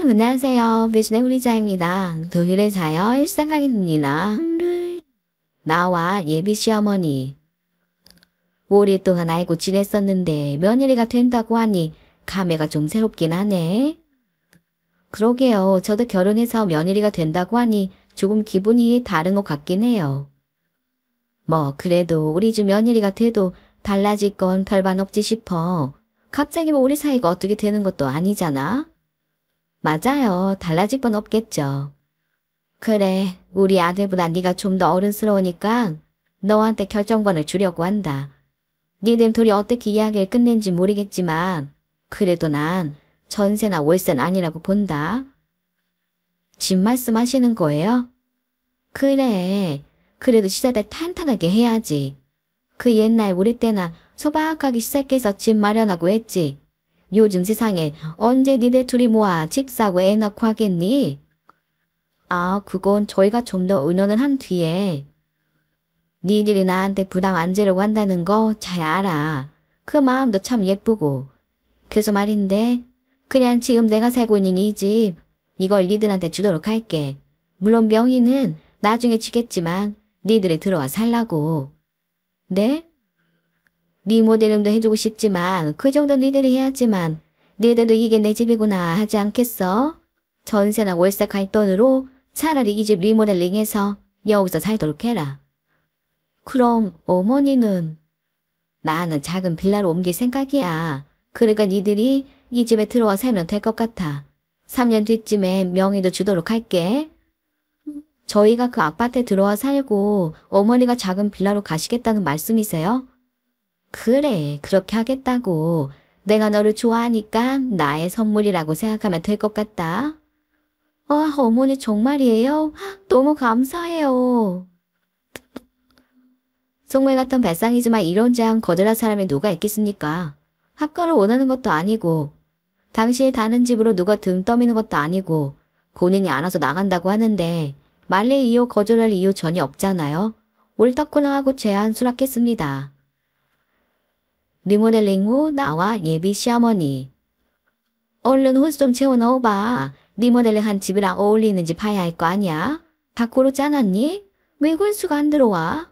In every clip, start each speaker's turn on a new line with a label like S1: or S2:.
S1: 안녕하세요. 배신의 우리자입니다. 독일에 사요 일상강입니다. 나와 예비 시어머니. 오랫동안 알고 지냈었는데 며느리가 된다고 하니 감회가 좀 새롭긴 하네. 그러게요. 저도 결혼해서 며느리가 된다고 하니 조금 기분이 다른 것 같긴 해요. 뭐 그래도 우리 집 며느리가 돼도 달라질 건 별반 없지 싶어. 갑자기 뭐 우리 사이가 어떻게 되는 것도 아니잖아. 맞아요. 달라질 건 없겠죠. 그래, 우리 아들보다 네가 좀 더 어른스러우니까 너한테 결정권을 주려고 한다. 니들 둘이 어떻게 이야기를 끝낸지 모르겠지만 그래도 난 전세나 월세는 아니라고 본다. 집 말씀하시는 거예요? 그래, 그래도 시작을 탄탄하게 해야지. 그 옛날 우리 때나 소박하게 시작해서 집 마련하고 했지. 요즘 세상에 언제 니네 둘이 모아 집 사고 애 낳고 하겠니? 아, 그건 저희가 좀 더 의논을 한 뒤에. 니들이 나한테 부담 안 주려고 한다는 거 잘 알아. 그 마음도 참 예쁘고. 그래서 말인데, 그냥 지금 내가 살고 있는 이 집, 이걸 니들한테 주도록 할게. 물론 명의는 나중에 지겠지만, 니들이 들어와 살라고. 네? 리모델링도 해주고 싶지만, 그 정도 니들이 해야지만, 니들도 이게 내 집이구나 하지 않겠어? 전세나 월세 갈 돈으로 차라리 이 집 리모델링해서 여기서 살도록 해라. 그럼 어머니는? 나는 작은 빌라로 옮길 생각이야. 그러니까 니들이 이 집에 들어와 살면 될 것 같아. 3년 뒤쯤에 명의도 주도록 할게. 저희가 그 아파트에 들어와 살고 어머니가 작은 빌라로 가시겠다는 말씀이세요? 그래, 그렇게 하겠다고. 내가 너를 좋아하니까 나의 선물이라고 생각하면 될 것 같다. 어머니 정말이에요? 너무 감사해요. 속물 같은 발상이지만 이런 제안 거절할 사람이 누가 있겠습니까? 학과를 원하는 것도 아니고, 당신이 다른 집으로 누가 등 떠미는 것도 아니고, 본인이 알아서 나간다고 하는데, 말리 이유 거절할 이유 전혀 없잖아요. 옳다구나 하고 제안 수락했습니다. 리모델링 후 나와 예비 시어머니. 얼른 호수 좀 채워 넣어봐. 리모델링 한 집이랑 어울리는지 봐야 할 거 아니야? 다 고르지 않았니? 왜 홀수가 안 들어와?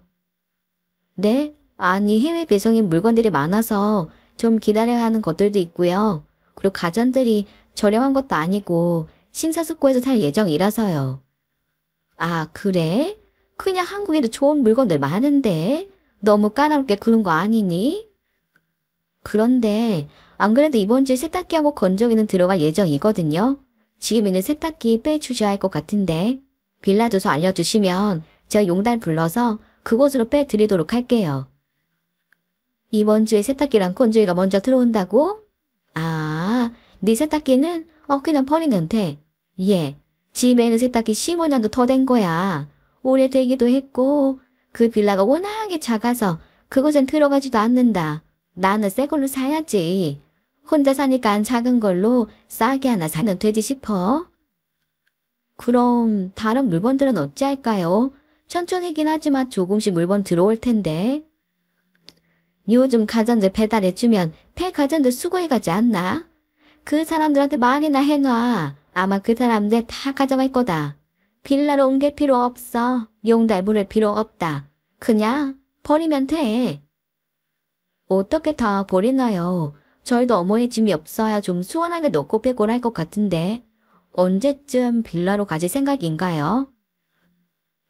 S1: 네? 아니 해외 배송인 물건들이 많아서 좀 기다려야 하는 것들도 있고요. 그리고 가전들이 저렴한 것도 아니고 심사숙고해서 살 예정이라서요. 아 그래? 그냥 한국에도 좋은 물건들 많은데 너무 까다롭게 그런 거 아니니? 그런데 안 그래도 이번 주에 세탁기하고 건조기는 들어갈 예정이거든요. 지금 있는 세탁기 빼주셔야 할 것 같은데 빌라 주소 알려주시면 제가 용달 불러서 그곳으로 빼드리도록 할게요. 이번 주에 세탁기랑 건조기가 먼저 들어온다고? 아, 네 세탁기는 그냥 버리면 돼. 예, 집에는 세탁기 15년도 더 된 거야. 오래되기도 했고 그 빌라가 워낙에 작아서 그곳엔 들어가지도 않는다. 나는 새 걸로 사야지. 혼자 사니까 작은 걸로 싸게 하나 사면 되지 싶어. 그럼 다른 물건들은 어찌할까요? 천천히긴 하지만 조금씩 물건 들어올 텐데. 요즘 가전들 배달해주면 폐가전들 수거해가지 않나? 그 사람들한테 말이나 해놔. 아마 그 사람들 다 가져갈 거다. 빌라로 옮길 필요 없어. 용달 부를 필요 없다. 그냥 버리면 돼. 어떻게 다 버리나요? 저희도 어머니 짐이 없어야 좀 수원하게 넣고 빼고를 할 것 같은데. 언제쯤 빌라로 가실 생각인가요?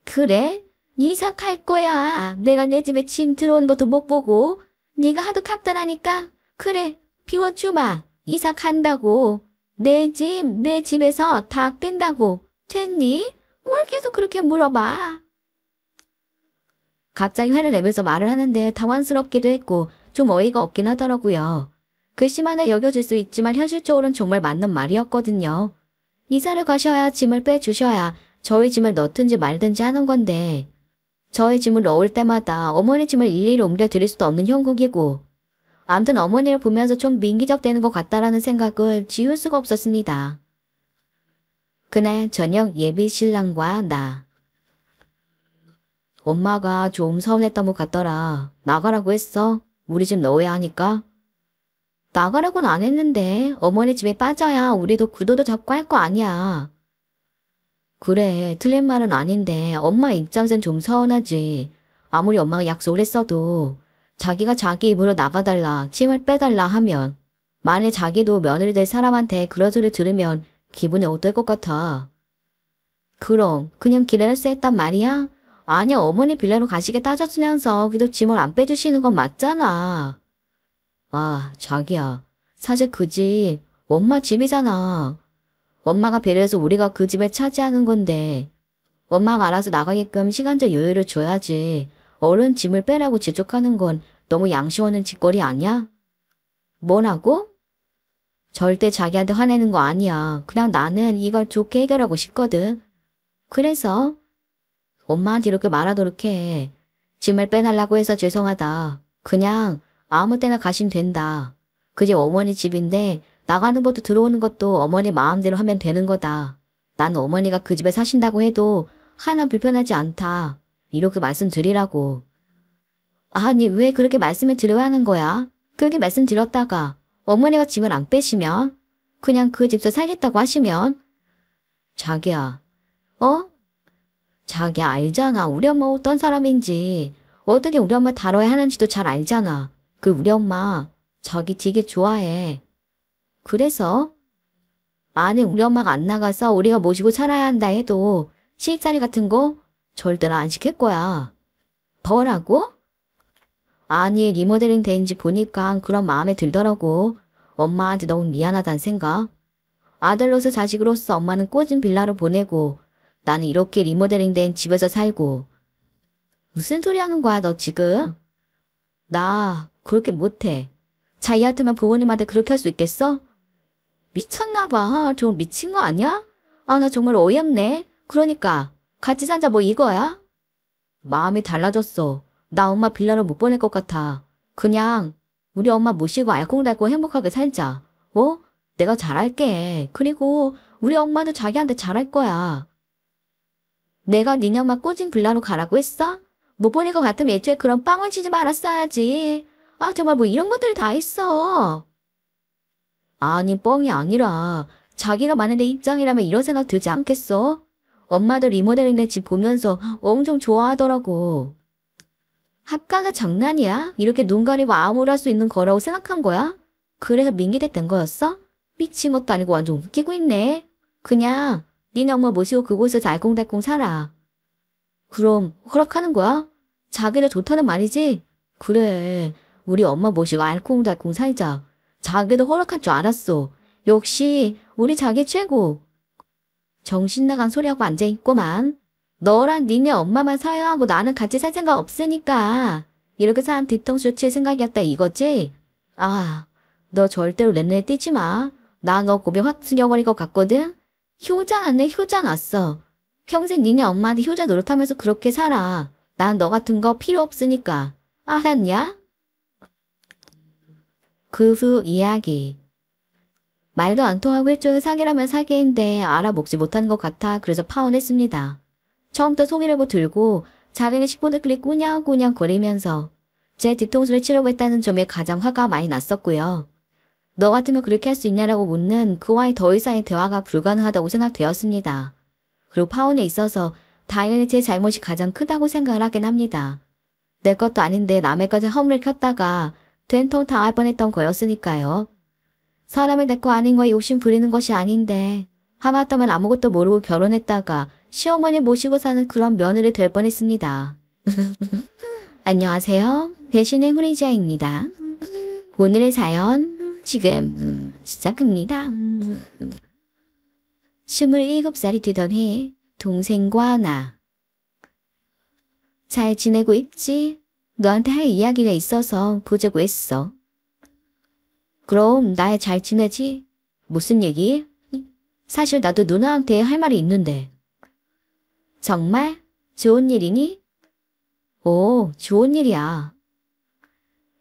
S1: 그래? 이사 갈 거야. 내가 내 집에 짐 들어온 것도 못 보고. 네가 하도 탁달하니까 그래 비워주마. 이사 간다고. 내 집, 내 집에서 다 뺀다고. 됐니? 뭘 계속 그렇게 물어봐. 갑자기 화를 내면서 말을 하는데 당황스럽기도 했고 좀 어이가 없긴 하더라고요. 글씨만을 여겨질 수 있지만 현실적으로는 정말 맞는 말이었거든요. 이사를 가셔야 짐을 빼주셔야 저희 짐을 넣든지 말든지 하는 건데 저희 짐을 넣을 때마다 어머니 짐을 일일이 옮겨드릴 수도 없는 형국이고 암튼 어머니를 보면서 좀 민기적되는 것 같다라는 생각을 지울 수가 없었습니다. 그날 저녁 예비 신랑과 나. 엄마가 좀 서운했던 것 같더라. 나가라고 했어. 우리 집 넣어야 하니까. 나가라고는 안 했는데 어머니 집에 빠져야 우리도 구도도 잡고 할 거 아니야. 그래, 틀린 말은 아닌데 엄마 입장에선 좀 서운하지. 아무리 엄마가 약속을 했어도 자기가 자기 입으로 나가달라, 침을 빼달라 하면 만일 자기도 며느리 될 사람한테 그런 소리 들으면 기분이 어떨 것 같아. 그럼 그냥 기다렸어 했단 말이야? 아니야, 어머니 빌라로 가시게 따졌으면서 그래도 짐을 안 빼주시는 건 맞잖아. 아, 자기야. 사실 그 집 엄마 집이잖아. 엄마가 배려해서 우리가 그 집을 차지하는 건데 엄마가 알아서 나가게끔 시간적 여유를 줘야지. 어른 짐을 빼라고 재촉하는 건 너무 양심 없는 짓거리 아니야? 뭐라고? 절대 자기한테 화내는 거 아니야. 그냥 나는 이걸 좋게 해결하고 싶거든. 그래서 엄마한테 이렇게 말하도록 해. 짐을 빼달라고 해서 죄송하다. 그냥 아무 때나 가시면 된다. 그 집 어머니 집인데 나가는 것도 들어오는 것도 어머니 마음대로 하면 되는 거다. 난 어머니가 그 집에 사신다고 해도 하나 불편하지 않다. 이렇게 말씀드리라고. 아니, 왜 그렇게 말씀을 드려야 하는 거야? 그렇게 말씀드렸다가 어머니가 짐을 안 빼시면 그냥 그 집에서 살겠다고 하시면 자기야, 어? 자기야 알잖아. 우리 엄마 어떤 사람인지 어떻게 우리 엄마 다뤄야 하는지도 잘 알잖아. 그 우리 엄마 자기 되게 좋아해. 그래서? 아니 우리 엄마가 안 나가서 우리가 모시고 살아야 한다 해도 시집살이 같은 거 절대로 안 시킬 거야. 뭐라고? 아니 리모델링 된지 보니까 그런 마음에 들더라고. 엄마한테 너무 미안하다는 생각. 아들로서 자식으로서 엄마는 꽂은 빌라로 보내고 나는 이렇게 리모델링 된 집에서 살고. 무슨 소리 하는 거야 너 지금? 나 그렇게 못해. 자기 같으면 부모님한테 그렇게 할 수 있겠어? 미쳤나 봐. 좀 미친 거 아니야? 아, 나 정말 어이없네. 그러니까 같이 살자 뭐 이거야? 마음이 달라졌어. 나 엄마 빌라로 못 보낼 것 같아. 그냥 우리 엄마 모시고 알콩달콩 행복하게 살자. 어? 내가 잘할게. 그리고 우리 엄마도 자기한테 잘할 거야. 내가 니네 엄마 꼬진 빌라로 가라고 했어? 못 보낼 것 같으면 애초에 그런 빵을 치지 말았어야지. 아, 정말 뭐 이런 것들이 다 있어. 아니, 뻥이 아니라 자기가 만약 내 입장이라면 이런 생각 들지 않겠어? 엄마도 리모델링 내 집 보면서 엄청 좋아하더라고. 합가가 장난이야? 이렇게 눈 가리고 아무를 할 수 있는 거라고 생각한 거야? 그래서 민기됐던 거였어? 미친 것도 아니고 완전 웃기고 있네. 그냥 니네 엄마 모시고 그곳에서 알콩달콩 살아. 그럼 허락하는 거야? 자기를 좋다는 말이지? 그래, 우리 엄마 모시고 알콩달콩 살자. 자기도 허락할 줄 알았어. 역시 우리 자기 최고. 정신 나간 소리하고 앉아있고만. 너랑 니네 엄마만 사유하고 나는 같이 살 생각 없으니까 이렇게 사람 뒤통수 칠 생각이었다 이거지? 아, 너 절대로 내 눈에 띄지 마. 나 너 고백 확 숙여버릴 것 같거든? 효자 났네. 효자 났어. 평생 니네 엄마한테 효자 노릇하면서 그렇게 살아. 난 너 같은 거 필요 없으니까. 알았냐? 그 후 이야기. 말도 안 통하고 일종의 사기라면 사기인데 알아먹지 못하는 것 같아 그래서 파혼했습니다. 처음부터 송이를 들고 자기는 식구들끼리 꾸냥꾸냥 거리면서 제 뒤통수를 치려고 했다는 점에 가장 화가 많이 났었고요. 너 같으면 그렇게 할 수 있냐라고 묻는 그와의 더 이상의 대화가 불가능하다고 생각되었습니다. 그리고 파혼에 있어서 당연히 제 잘못이 가장 크다고 생각을 하긴 합니다. 내 것도 아닌데 남의 것에 허물을 켰다가 된통 당할 뻔했던 거였으니까요. 사람을 내 거 아닌 거에 욕심 부리는 것이 아닌데 하마터면 아무것도 모르고 결혼했다가 시어머니 모시고 사는 그런 며느리 될 뻔했습니다. 안녕하세요. 배신의 후리자입니다. 오늘의 사연 지금 시작합니다. 27살이 되던 해 동생과 나. 잘 지내고 있지? 너한테 할 이야기가 있어서 보자고 했어. 그럼 나야 잘 지내지? 무슨 얘기? 사실 나도 누나한테 할 말이 있는데. 정말? 좋은 일이니? 오, 좋은 일이야.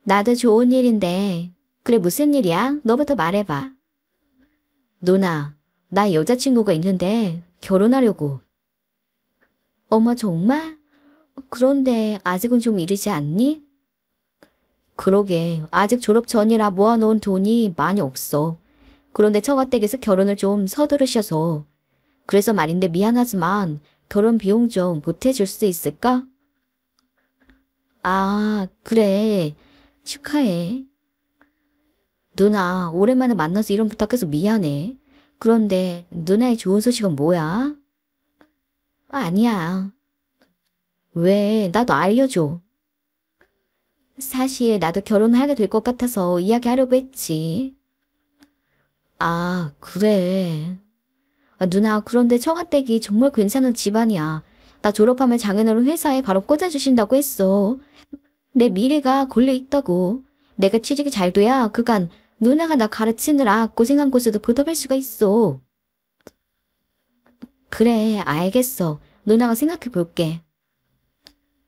S1: 나도 좋은 일인데. 그래 무슨 일이야? 너부터 말해봐. 누나, 나 여자친구가 있는데 결혼하려고. 어머 정말? 그런데 아직은 좀 이르지 않니? 그러게 아직 졸업 전이라 모아놓은 돈이 많이 없어. 그런데 처가댁에서 결혼을 좀 서두르셔서. 그래서 말인데 미안하지만 결혼 비용 좀 보태줄 수 있을까? 아, 그래. 축하해. 누나, 오랜만에 만나서 이런 부탁해서 미안해. 그런데 누나의 좋은 소식은 뭐야? 아니야. 왜? 나도 알려줘. 사실 나도 결혼하게 될 것 같아서 이야기하려고 했지. 아, 그래. 누나, 그런데 처가댁이 정말 괜찮은 집안이야. 나 졸업하면 장인어른 회사에 바로 꽂아주신다고 했어. 내 미래가 걸려 있다고. 내가 취직이 잘 돼야 그간 누나가 나 가르치느라 고생한 곳에도 보답할 수가 있어. 그래, 알겠어. 누나가 생각해 볼게.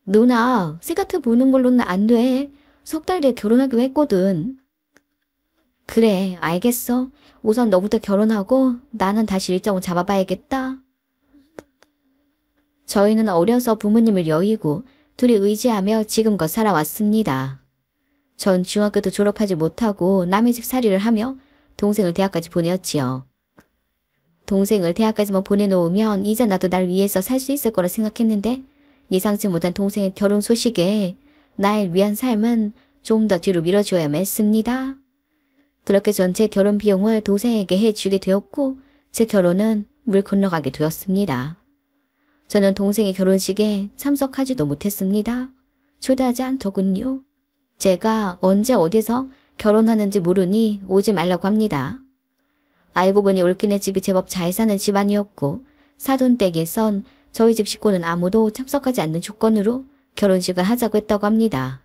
S1: 누나, 생각해 보는 걸로는 안 돼. 석 달 뒤에 결혼하기로 했거든. 그래, 알겠어. 우선 너부터 결혼하고 나는 다시 일정을 잡아봐야겠다. 저희는 어려서 부모님을 여의고 둘이 의지하며 지금껏 살아왔습니다. 전 중학교도 졸업하지 못하고 남의 집 살이를 하며 동생을 대학까지 보내었지요. 동생을 대학까지만 보내놓으면 이제 나도 날 위해서 살 수 있을 거라 생각했는데 예상치 못한 동생의 결혼 소식에 날 위한 삶은 좀 더 뒤로 미뤄줘야만 했습니다. 그렇게 전체 결혼 비용을 동생에게 해주게 되었고 제 결혼은 물 건너가게 되었습니다. 저는 동생의 결혼식에 참석하지도 못했습니다. 초대하지 않더군요. 제가 언제 어디서 결혼하는지 모르니 오지 말라고 합니다. 알고 보니 올케네 집이 제법 잘 사는 집안이었고 사돈댁에선 저희 집 식구는 아무도 참석하지 않는 조건으로 결혼식을 하자고 했다고 합니다.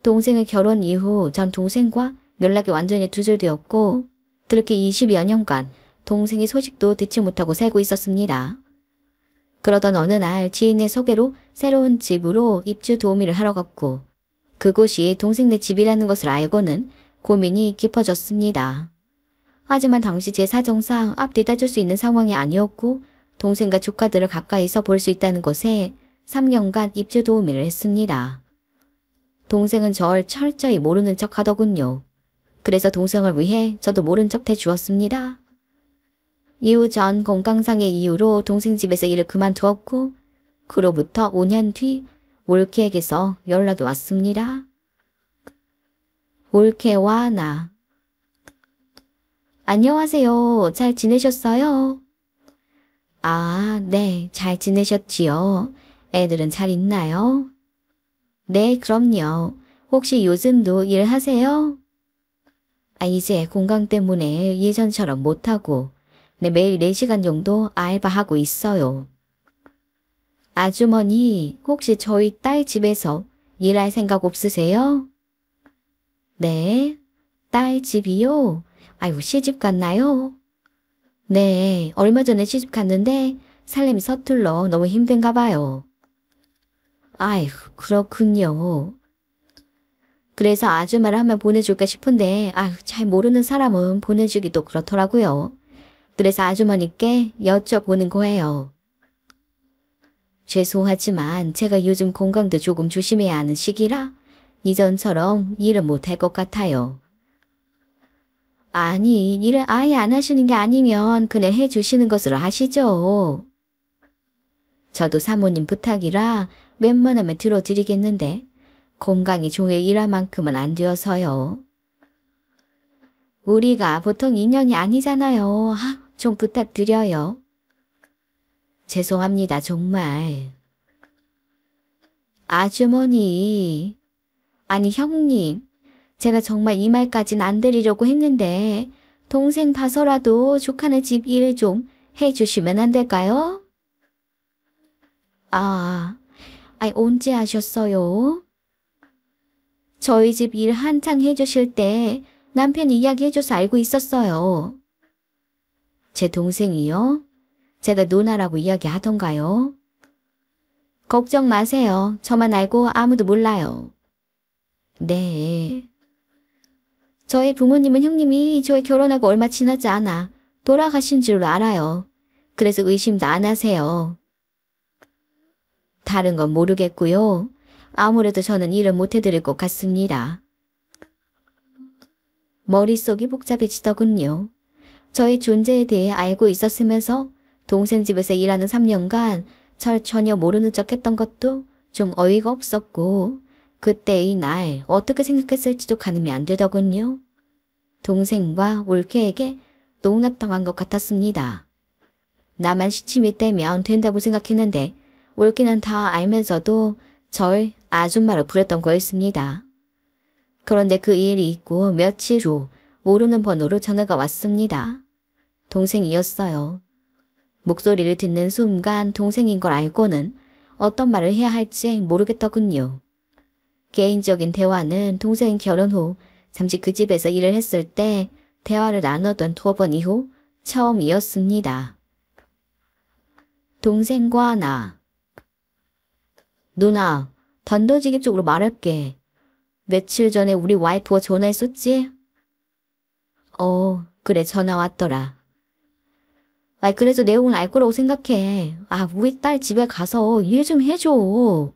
S1: 동생의 결혼 이후 전 동생과 연락이 완전히 두절되었고 그렇게 20여 년간 동생의 소식도 듣지 못하고 살고 있었습니다. 그러던 어느 날 지인의 소개로 새로운 집으로 입주 도우미를 하러 갔고 그곳이 동생네 집이라는 것을 알고는 고민이 깊어졌습니다. 하지만 당시 제 사정상 앞뒤다 줄 수 있는 상황이 아니었고 동생과 조카들을 가까이서 볼 수 있다는 것에 3년간 입주 도우미를 했습니다. 동생은 절 철저히 모르는 척 하더군요. 그래서 동생을 위해 저도 모른 척 해주었습니다. 이후 전 건강상의 이유로 동생 집에서 일을 그만두었고 그로부터 5년 뒤 올케에게서 연락이 왔습니다. 올케와 나. 안녕하세요. 잘 지내셨어요? 아, 네. 잘 지내셨지요? 애들은 잘 있나요? 네, 그럼요. 혹시 요즘도 일하세요? 이제 건강 때문에 예전처럼 못하고 매일 4시간 정도 알바하고 있어요. 아주머니, 혹시 저희 딸 집에서 일할 생각 없으세요? 네, 딸 집이요? 아이고, 시집 갔나요? 네, 얼마 전에 시집 갔는데 살림이 서툴러 너무 힘든가 봐요. 아이고, 그렇군요. 그래서 아줌마를 한번 보내줄까 싶은데 잘 모르는 사람은 보내주기도 그렇더라고요. 그래서 아주머니께 여쭤보는 거예요. 죄송하지만 제가 요즘 건강도 조금 조심해야 하는 시기라 이전처럼 일은 못할 것 같아요. 아니, 일을 아예 안 하시는 게 아니면 그냥 해주시는 것으로 하시죠. 저도 사모님 부탁이라 웬만하면 들어드리겠는데 건강이 종일 일할 만큼은 안 되어서요. 우리가 보통 인연이 아니잖아요. 좀 부탁드려요. 죄송합니다, 정말. 아주머니, 아니 형님, 제가 정말 이 말까진 안 드리려고 했는데 동생 봐서라도 조카네 집 일 좀 해주시면 안 될까요? 언제 하셨어요? 저희 집 일 한창 해주실 때 남편이 이야기해줘서 알고 있었어요. 제 동생이요? 제가 누나라고 이야기하던가요? 걱정 마세요. 저만 알고 아무도 몰라요. 네. 저희 부모님은 형님이 저희 결혼하고 얼마 지나지 않아 돌아가신 줄로 알아요. 그래서 의심도 안 하세요. 다른 건 모르겠고요. 아무래도 저는 일을 못해드릴 것 같습니다. 머릿속이 복잡해지더군요. 저의 존재에 대해 알고 있었으면서 동생 집에서 일하는 3년간 절 전혀 모르는 척했던 것도 좀 어이가 없었고 그때의 날 어떻게 생각했을지도 가늠이 안 되더군요. 동생과 올케에게 농락당한 것 같았습니다. 나만 시침이 떼면 된다고 생각했는데 올케는 다 알면서도 절 아줌마로 부렸던 거였습니다. 그런데 그 일이 있고 며칠 후 모르는 번호로 전화가 왔습니다. 동생이었어요. 목소리를 듣는 순간 동생인 걸 알고는 어떤 말을 해야 할지 모르겠더군요. 개인적인 대화는 동생 결혼 후 잠시 그 집에서 일을 했을 때 대화를 나눴던 2번 이후 처음이었습니다. 동생과 나. 누나, 단도직입적으로 말할게. 며칠 전에 우리 와이프가 전화했었지? 그래 전화 왔더라. 그래서 내용은 알 거라고 생각해. 우리 딸 집에 가서 일 좀 해줘.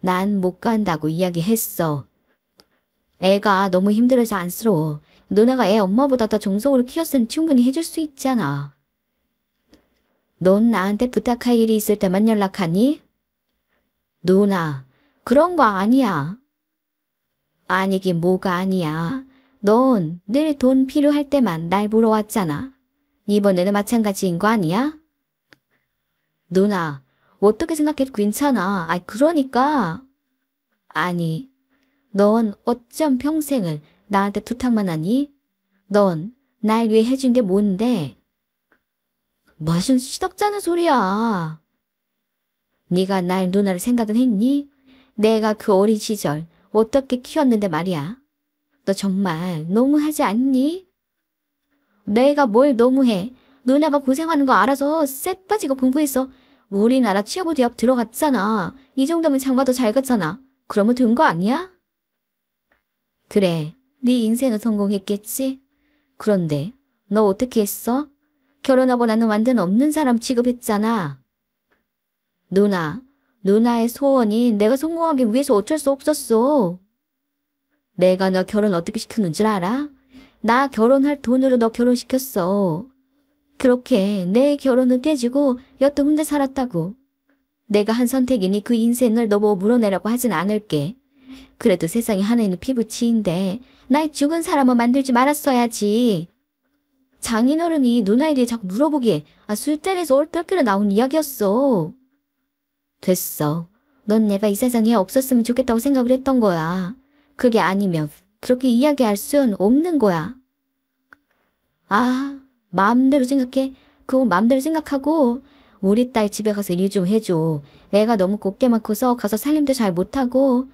S1: 난 못 간다고 이야기했어. 애가 너무 힘들어서 안쓰러워. 누나가 애 엄마보다 더 정성으로 키웠으니 충분히 해줄 수 있잖아. 넌 나한테 부탁할 일이 있을 때만 연락하니? 누나, 그런 거 아니야. 아니긴 뭐가 아니야. 넌 늘 돈 필요할 때만 날 물어왔잖아. 이번에는 마찬가지인 거 아니야? 누나, 어떻게 생각해도 괜찮아. 그러니까. 아니, 넌 어쩜 평생을 나한테 부탁만 하니? 넌 날 위해 해준 게 뭔데? 무슨 시덕잖은 소리야. 네가 날 누나를 생각은 했니? 내가 그 어린 시절 어떻게 키웠는데 말이야. 너 정말 너무하지 않니? 내가 뭘 너무해. 누나가 고생하는 거 알아서 쎄 빠지고 공부해서 우리나라 취업 대학 들어갔잖아. 이 정도면 장가도 잘 갔잖아. 그러면 된 거 아니야? 그래, 네 인생은 성공했겠지? 그런데 너 어떻게 했어? 결혼하고 나는 완전 없는 사람 취급했잖아. 누나의 소원이 내가 성공하기 위해서 어쩔 수 없었어. 내가 너 결혼 어떻게 시켰는 줄 알아? 나 결혼할 돈으로 너 결혼시켰어. 그렇게 내 결혼은 깨지고 여태 혼자 살았다고. 내가 한 선택이니 그 인생을 너 보고 물어내라고 하진 않을게. 그래도 세상에 하나는 피부치인데 날 죽은 사람은 만들지 말았어야지. 장인어른이 누나에 대해 자꾸 물어보기에 술자리에서 얼떨결에 나온 이야기였어. 됐어. 넌 내가 이 세상에 없었으면 좋겠다고 생각을 했던 거야. 그게 아니면 그렇게 이야기할 수는 없는 거야. 마음대로 생각해. 그거 마음대로 생각하고 우리 딸 집에 가서 일 좀 해줘. 애가 너무 곱게만 커서 가서 살림도 잘 못하고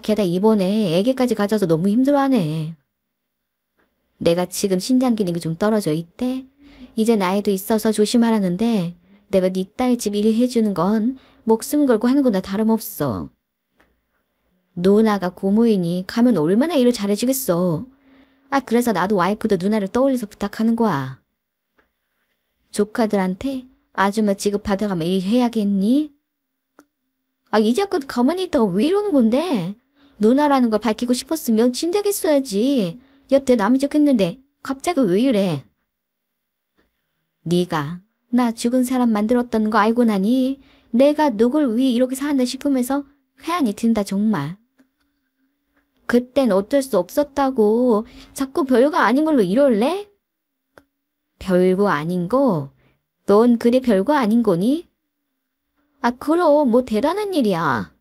S1: 게다가 이번에 애기까지 가져서 너무 힘들어하네. 내가 지금 신장 기능이 좀 떨어져 있대. 이제 나이도 있어서 조심하라는데 내가 네 딸 집 일 해주는 건 목숨 걸고 하는 거나 다름없어. 누나가 고모이니 가면 얼마나 일을 잘해주겠어. 그래서 나도 와이프도 누나를 떠올려서 부탁하는 거야. 조카들한테 아줌마 취급받아가면 일해야겠니? 이제껏 가만히 있다가 왜 이러는 건데? 누나라는 걸 밝히고 싶었으면 진작에 써야지. 여태 남이 좋겠는데 갑자기 왜 이래? 네가 나 죽은 사람 만들었던 거 알고 나니 내가 누굴 위해 이렇게 산다 싶으면서 회한이 든다 정말. 그땐 어쩔 수 없었다고. 자꾸 별거 아닌 걸로 이럴래? 별거 아닌 거? 넌 그래 별거 아닌 거니? 그럼 뭐 대단한 일이야.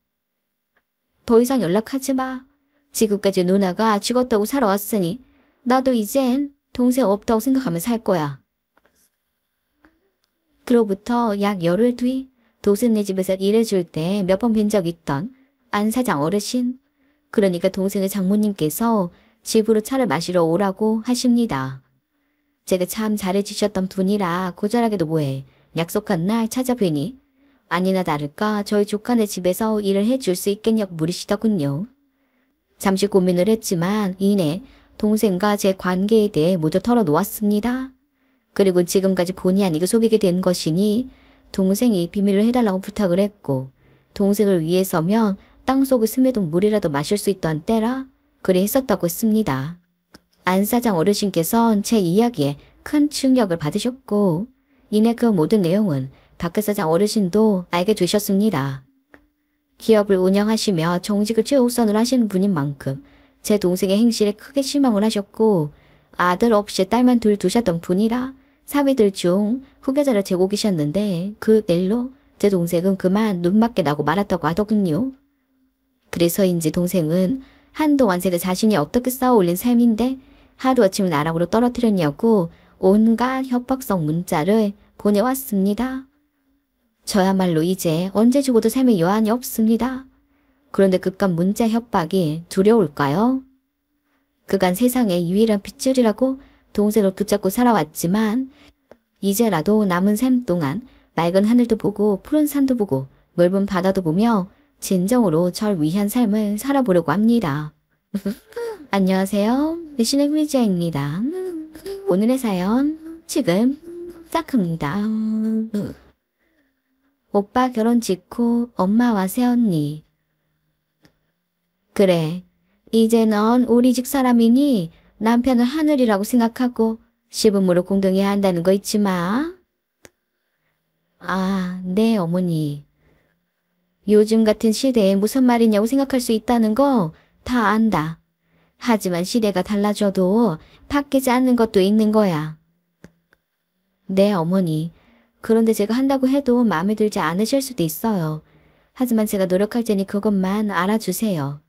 S1: 더 이상 연락하지 마. 지금까지 누나가 죽었다고 살아왔으니 나도 이젠 동생 없다고 생각하며 살 거야. 그로부터 약 열흘 뒤 동생네 집에서 일해줄 때 몇 번 뵌 적 있던 안 사장 어르신, 그러니까 동생의 장모님께서 집으로 차를 마시러 오라고 하십니다. 제가 참 잘해주셨던 분이라 고절하게도 뭐해 약속한 날 찾아뵈니 아니나 다를까 저희 조카네 집에서 일을 해줄 수 있겠냐고 물으시더군요. 잠시 고민을 했지만 이내 동생과 제 관계에 대해 모두 털어놓았습니다. 그리고 지금까지 본의 아니게 속이게 된 것이니 동생이 비밀을 해달라고 부탁을 했고 동생을 위해서면 땅속을 스며도 물이라도 마실 수 있던 때라 그리 했었다고 했습니다. 안 사장 어르신께선 제 이야기에 큰 충격을 받으셨고 이내 그 모든 내용은 박 사장 어르신도 알게 되셨습니다. 기업을 운영하시며 정직을 최우선을 하시는 분인 만큼 제 동생의 행실에 크게 실망을 하셨고 아들 없이 딸만 둘 두셨던 분이라 사위들 중 후계자를 재고 계셨는데 그 일로 제 동생은 그만 눈맞게 나고 말았다고 하더군요. 그래서인지 동생은 한동안 제가 자신이 어떻게 쌓아올린 삶인데 하루아침에 나락으로 떨어뜨렸냐고 온갖 협박성 문자를 보내왔습니다. 저야말로 이제 언제 죽어도 삶에 여한이 없습니다. 그런데 그깟 문자 협박이 두려울까요? 그간 세상의 유일한 핏줄이라고 동생을 붙잡고 살아왔지만 이제라도 남은 삶 동안 맑은 하늘도 보고 푸른 산도 보고 넓은 바다도 보며 진정으로 절 위한 삶을 살아보려고 합니다. 안녕하세요. 신의 후이자입니다. 오늘의 사연 지금 시작합니다. 오빠 결혼 직후 엄마와 새언니. 그래, 이제 넌 우리 집 사람이니 남편을 하늘이라고 생각하고 시부모를 공경해야 한다는 거 잊지 마. 아, 네 어머니. 요즘 같은 시대에 무슨 말이냐고 생각할 수 있다는 거 다 안다. 하지만 시대가 달라져도 바뀌지 않는 것도 있는 거야. 네 어머니. 그런데 제가 한다고 해도 마음에 들지 않으실 수도 있어요. 하지만 제가 노력할 테니 그것만 알아주세요.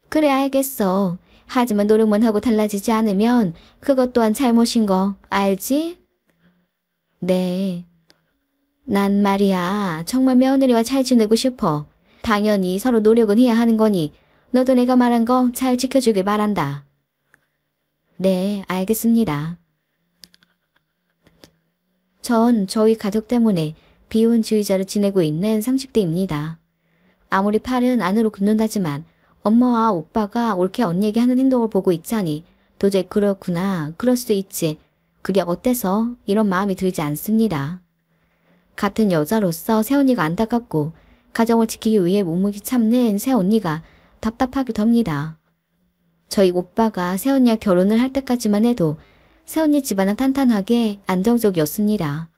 S1: 그래 알겠어. 하지만 노력만 하고 달라지지 않으면 그것 또한 잘못인 거 알지? 네. 난 말이야 정말 며느리와 잘 지내고 싶어. 당연히 서로 노력은 해야 하는 거니 너도 내가 말한 거 잘 지켜주길 바란다. 네 알겠습니다. 전 저희 가족 때문에 비혼주의자로 지내고 있는 30대입니다. 아무리 팔은 안으로 굽는다지만 엄마와 오빠가 옳게 언니에게 하는 행동을 보고 있자니 도저히 그렇구나, 그럴 수도 있지. 그게 어때서 이런 마음이 들지 않습니다. 같은 여자로서 새언니가 안타깝고 가정을 지키기 위해 묵묵히 참는 새언니가 답답하기도 합니다. 저희 오빠가 새언니와 결혼을 할 때까지만 해도 새언니 집안은 탄탄하게 안정적이었습니다.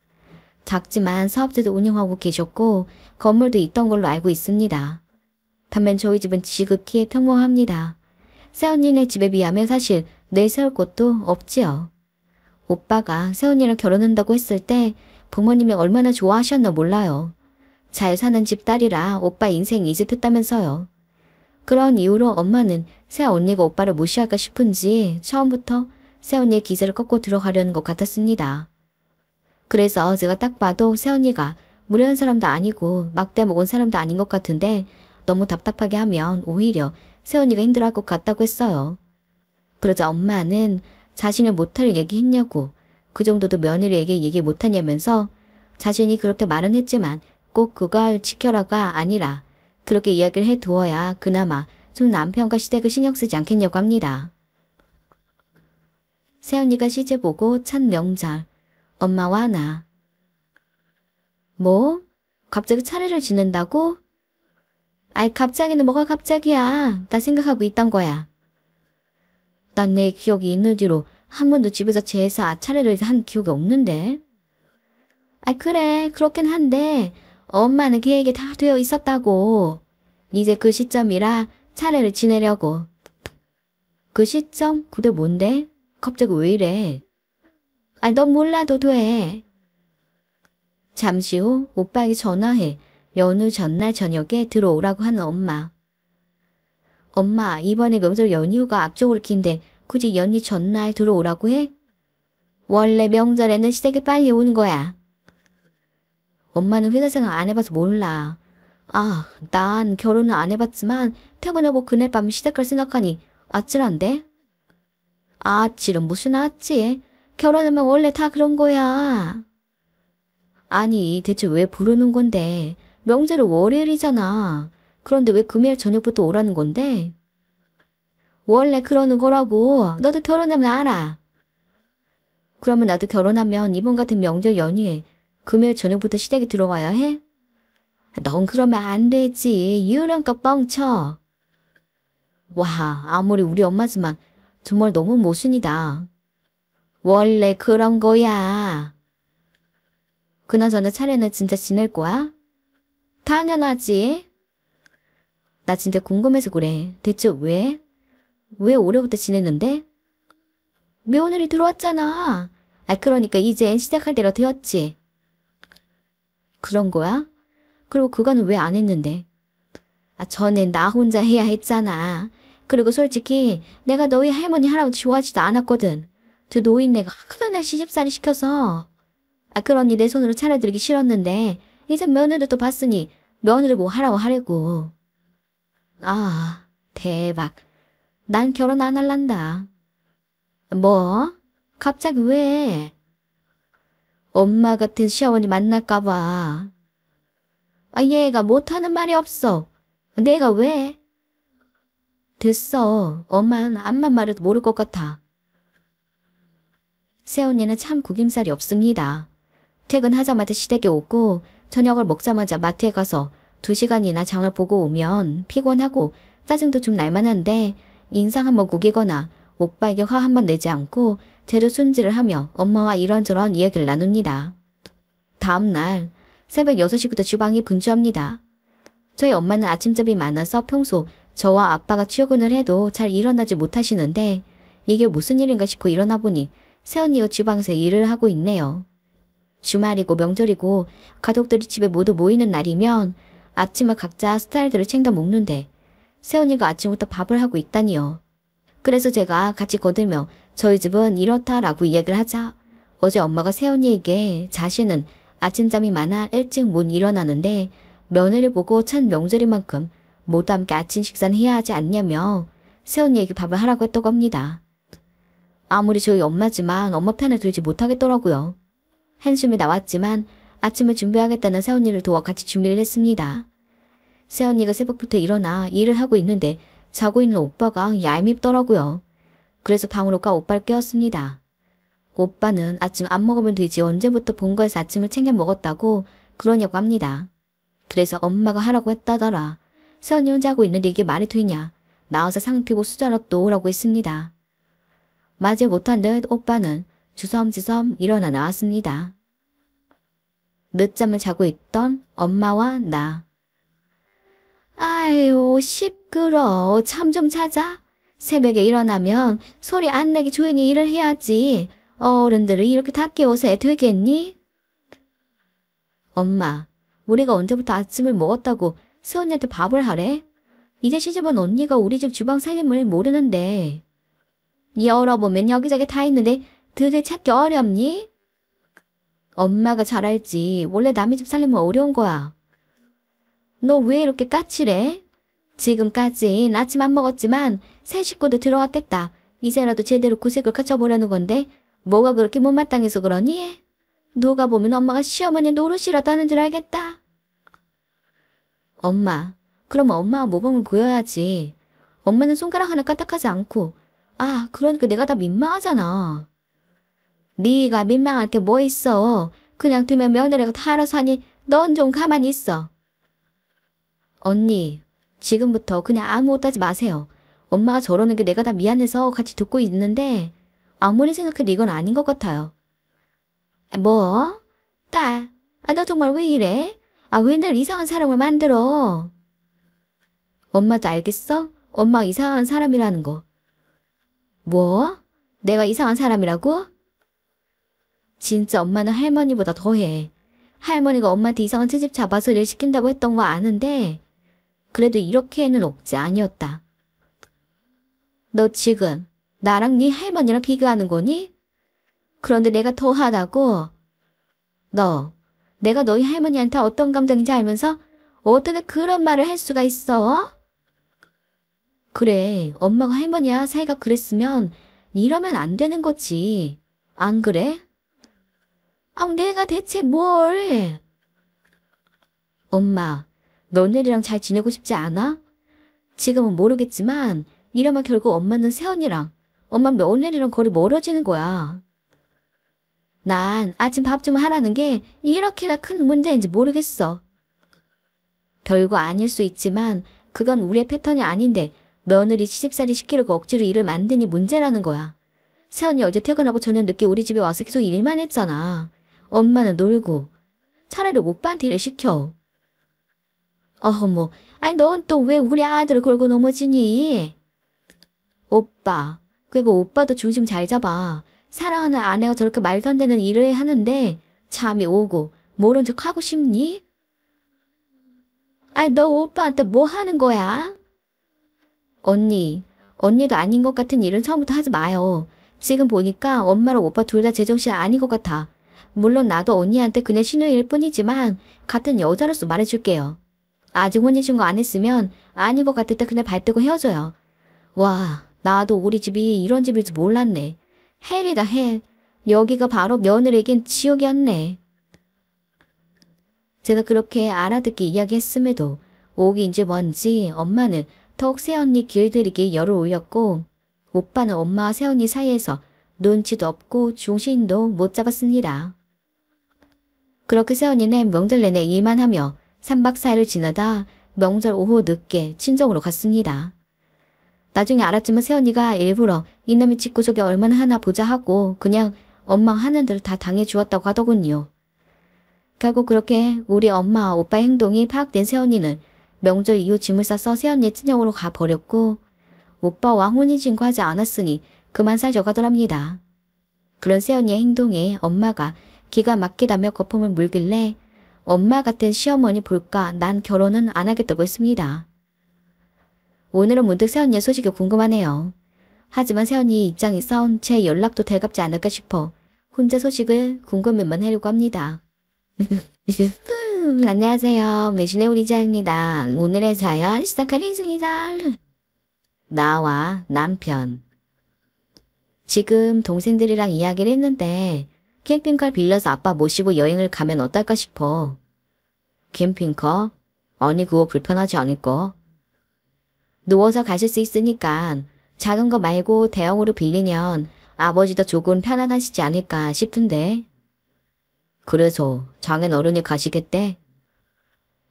S1: 작지만 사업체도 운영하고 계셨고 건물도 있던 걸로 알고 있습니다. 반면 저희 집은 지극히 평범합니다. 새언니네 집에 비하면 사실 내세울 곳도 없지요. 오빠가 새언니랑 결혼한다고 했을 때 부모님이 얼마나 좋아하셨나 몰라요. 잘 사는 집 딸이라 오빠 인생 이집했다면서요. 그런 이유로 엄마는 새언니가 오빠를 무시할까 싶은지 처음부터 새언니의 기세를 꺾고 들어가려는 것 같았습니다. 그래서 제가 딱 봐도 새언니가 무례한 사람도 아니고 막대 먹은 사람도 아닌 것 같은데 너무 답답하게 하면 오히려 새언니가 힘들어할 것 같다고 했어요. 그러자 엄마는 자신을 못할 얘기했냐고 그 정도도 며느리에게 얘기 못하냐면서 자신이 그렇게 말은 했지만 꼭 그걸 지켜라가 아니라 그렇게 이야기를 해두어야 그나마 좀 남편과 시댁을 신경 쓰지 않겠냐고 합니다. 새언니가 시집 보고 첫 명절 엄마와 나. 뭐? 갑자기 차례를 지낸다고? 아이 갑자기는 뭐가 갑자기야. 나 생각하고 있던 거야. 난 내 기억이 있는 뒤로 한 번도 집에서 제사 차례를 한 기억이 없는데. 아이 그래 그렇긴 한데 엄마는 계획이 다 되어 있었다고. 이제 그 시점이라 차례를 지내려고. 그 시점? 그게 뭔데? 갑자기 왜 이래? 아니 넌 몰라도 돼. 잠시 후 오빠에게 전화해 연휴 전날 저녁에 들어오라고 하는 엄마. 엄마 이번에 명절 연휴가 앞쪽으로 긴데 굳이 연휴 전날 들어오라고 해? 원래 명절에는 시댁에 빨리 오는 거야. 엄마는 회사 생활 안 해봐서 몰라. 아, 난 결혼은 안 해봤지만 퇴근하고 그날 밤 시댁 갈 생각하니 아찔한데? 아찔은 무슨 아찔? 결혼하면 원래 다 그런 거야. 아니 대체 왜 부르는 건데? 명절은 월요일이잖아. 그런데 왜 금요일 저녁부터 오라는 건데? 원래 그러는 거라고. 너도 결혼하면 알아. 그러면 나도 결혼하면 이번 같은 명절 연휴에 금요일 저녁부터 시댁에 들어와야 해? 넌 그러면 안 되지. 이유랑까 뻥쳐. 와, 아무리 우리 엄마지만 정말 너무 모순이다. 원래 그런 거야. 그나저나 차례는 진짜 지낼 거야? 당연하지. 나 진짜 궁금해서 그래. 대체 왜? 왜 올해부터 지냈는데? 며느리 들어왔잖아. 그러니까 이제 시작할 때가 되었지. 그런 거야? 그리고 그거는 왜 안 했는데? 전엔 나 혼자 해야 했잖아. 그리고 솔직히 내가 너희 할머니 할아버지 좋아하지도 않았거든. 그 노인네가 하도 날 시집살이 시켜서. 그러니 내 손으로 차려드리기 싫었는데 이제 며느리도 봤으니 며느리 뭐 하라고 하려고. 아, 대박. 난 결혼 안 할란다. 뭐? 갑자기 왜? 엄마 같은 시어머니 만날까봐. 얘가 못하는 말이 없어. 내가 왜? 됐어. 엄마는 암만 말해도 모를 것 같아. 새언니는 참 구김살이 없습니다. 퇴근하자마자 시댁에 오고 저녁을 먹자마자 마트에 가서 2시간이나 장을 보고 오면 피곤하고 짜증도 좀 날만한데 인상 한번 구기거나 오빠에게 화 한번 내지 않고 재료 손질을 하며 엄마와 이런저런 이야기를 나눕니다. 다음날 새벽 6시부터 주방이 분주합니다. 저희 엄마는 아침잠이 많아서 평소 저와 아빠가 출근을 해도 잘 일어나지 못하시는데 이게 무슨 일인가 싶고 일어나 보니 새언니가 주방에서 일을 하고 있네요. 주말이고 명절이고 가족들이 집에 모두 모이는 날이면 아침을 각자 스타일대로 챙겨 먹는데 새언니가 아침부터 밥을 하고 있다니요. 그래서 제가 같이 거들며 저희 집은 이렇다라고 이야기를 하자 어제 엄마가 새언니에게 자신은 아침잠이 많아 일찍 못 일어나는데 며느리 보고 첫 명절인 만큼 모두 함께 아침 식사는 해야 하지 않냐며 새언니에게 밥을 하라고 했다고 합니다. 아무리 저희 엄마지만 엄마 편에 들지 못하겠더라고요. 한숨이 나왔지만 아침을 준비하겠다는 새언니를 도와 같이 준비를 했습니다. 새언니가 새벽부터 일어나 일을 하고 있는데 자고 있는 오빠가 얄밉더라고요. 그래서 방으로 가 오빠를 깨웠습니다. 오빠는 아침 안 먹으면 되지 언제부터 본가에서 아침을 챙겨 먹었다고 그러냐고 합니다. 그래서 엄마가 하라고 했다더라. 새언니 혼자 하고 있는데 이게 말이 되냐. 나와서 상 피고 수저로 또 오라고 했습니다. 맞이 못한 듯 오빠는 주섬주섬 일어나 나왔습니다. 늦잠을 자고 있던 엄마와 나. 아유 시끄러워. 잠 좀 자자. 새벽에 일어나면 소리 안 나게 조용히 일을 해야지. 어른들을 이렇게 다 깨워서 해 되겠니? 엄마, 우리가 언제부터 아침을 먹었다고 새언니한테 밥을 하래? 이제 시집은 언니가 우리 집 주방 살림을 모르는데. 열어보면 여기저기 다 있는데 들을 찾기 어렵니? 엄마가 잘 알지. 원래 남의 집 살림은 어려운 거야. 너 왜 이렇게 까칠해? 지금까지 아침 안 먹었지만 새 식구도 들어왔겠다. 이제라도 제대로 구색을 갖춰보려는 건데 뭐가 그렇게 못마땅해서 그러니? 누가 보면 엄마가 시어머니 노릇이라도 하는 줄 알겠다. 엄마, 그럼 엄마가 모범을 보여야지. 엄마는 손가락 하나 까딱하지 않고. 그러니까 내가 다 민망하잖아. 네가 민망할 게 뭐 있어. 그냥 두면 며느리가 다 알아서 하니 넌 좀 가만히 있어. 언니, 지금부터 그냥 아무것도 하지 마세요. 엄마가 저러는 게 내가 다 미안해서 같이 듣고 있는데 아무리 생각해도 이건 아닌 것 같아요. 뭐? 딸, 너 정말 왜 이래? 왜 날 이상한 사람을 만들어? 엄마도 알겠어? 엄마가 이상한 사람이라는 거. 뭐? 내가 이상한 사람이라고? 진짜 엄마는 할머니보다 더해. 할머니가 엄마한테 이상한 트집 잡아서 일 시킨다고 했던 거 아는데 그래도 이렇게는 억지 아니었다. 너 지금 나랑 네 할머니랑 비교하는 거니? 그런데 내가 더하다고? 너, 내가 너희 할머니한테 어떤 감정인지 알면서 어떻게 그런 말을 할 수가 있어? 그래, 엄마가 할머니야 사이가 그랬으면 이러면 안 되는 거지. 안 그래? 내가 대체 뭘? 엄마, 며느리랑 잘 지내고 싶지 않아? 지금은 모르겠지만 이러면 결국 엄마는 새언니랑 엄마 며느리랑 거리 멀어지는 거야. 난 아침 밥 좀 하라는 게 이렇게나 큰 문제인지 모르겠어. 별거 아닐 수 있지만 그건 우리의 패턴이 아닌데 며느리 시집살이 시키려고 억지로 일을 만드니 문제라는 거야. 새언니 어제 퇴근하고 저녁 늦게 우리 집에 와서 계속 일만 했잖아. 엄마는 놀고. 차라리 오빠한테 일을 시켜. 어머, 아니 넌 또 왜 우리 아들을 걸고 넘어지니? 오빠, 그리고 오빠도 중심 잘 잡아. 사랑하는 아내가 저렇게 말도 안 되는 일을 하는데 잠이 오고 모른 척 하고 싶니? 아니 너 오빠한테 뭐 하는 거야? 언니도 아닌 것 같은 일은 처음부터 하지 마요. 지금 보니까 엄마랑 오빠 둘 다 제정신 아닌 것 같아. 물론 나도 언니한테 그냥 신우일 뿐이지만 같은 여자로서 말해줄게요. 아직 혼인신고 안 했으면 아닌 것 같을 때 그냥 발 떼고 헤어져요. 와, 나도 우리 집이 이런 집일 줄 몰랐네. 헬이다 헬. 여기가 바로 며느리에겐 지옥이었네. 제가 그렇게 알아듣기 이야기했음에도 오기인지 뭔지 엄마는 더욱 새언니 길들이기 열을 올렸고 오빠는 엄마와 새언니 사이에서 눈치도 없고 중심도 못 잡았습니다. 그렇게 새언니는 명절 내내 일만 하며 3박 4일을 지나다 명절 오후 늦게 친정으로 갔습니다. 나중에 알았지만 새언니가 일부러 이놈의 집구석이 얼마나 하나 보자 하고 그냥 엄마 하는 대로 다 당해주었다고 하더군요. 결국 그렇게 우리 엄마와 오빠의 행동이 파악된 새언니는 명절 이후 짐을 싸서 새언니 친정으로 가버렸고 오빠와 혼인신고하지 않았으니 그만 살져가더랍니다. 그런 새언니의 행동에 엄마가 기가 막히다며 거품을 물길래 엄마 같은 시어머니 볼까 난 결혼은 안 하겠다고 했습니다. 오늘은 문득 새언니의 소식이 궁금하네요. 하지만 새언니 입장에선 제 연락도 달갑지 않을까 싶어 혼자 소식을 궁금해만 하려고 합니다. 안녕하세요. 매신의 우리자입니다. 오늘의 사연 시작하겠습니다. 나와 남편. 지금 동생들이랑 이야기를 했는데 캠핑카 빌려서 아빠 모시고 여행을 가면 어떨까 싶어. 캠핑카? 아니 그거 불편하지 않을까? 누워서 가실 수 있으니까 작은 거 말고 대형으로 빌리면 아버지도 조금 편안하시지 않을까 싶은데. 그래서 장인 어른이 가시겠대?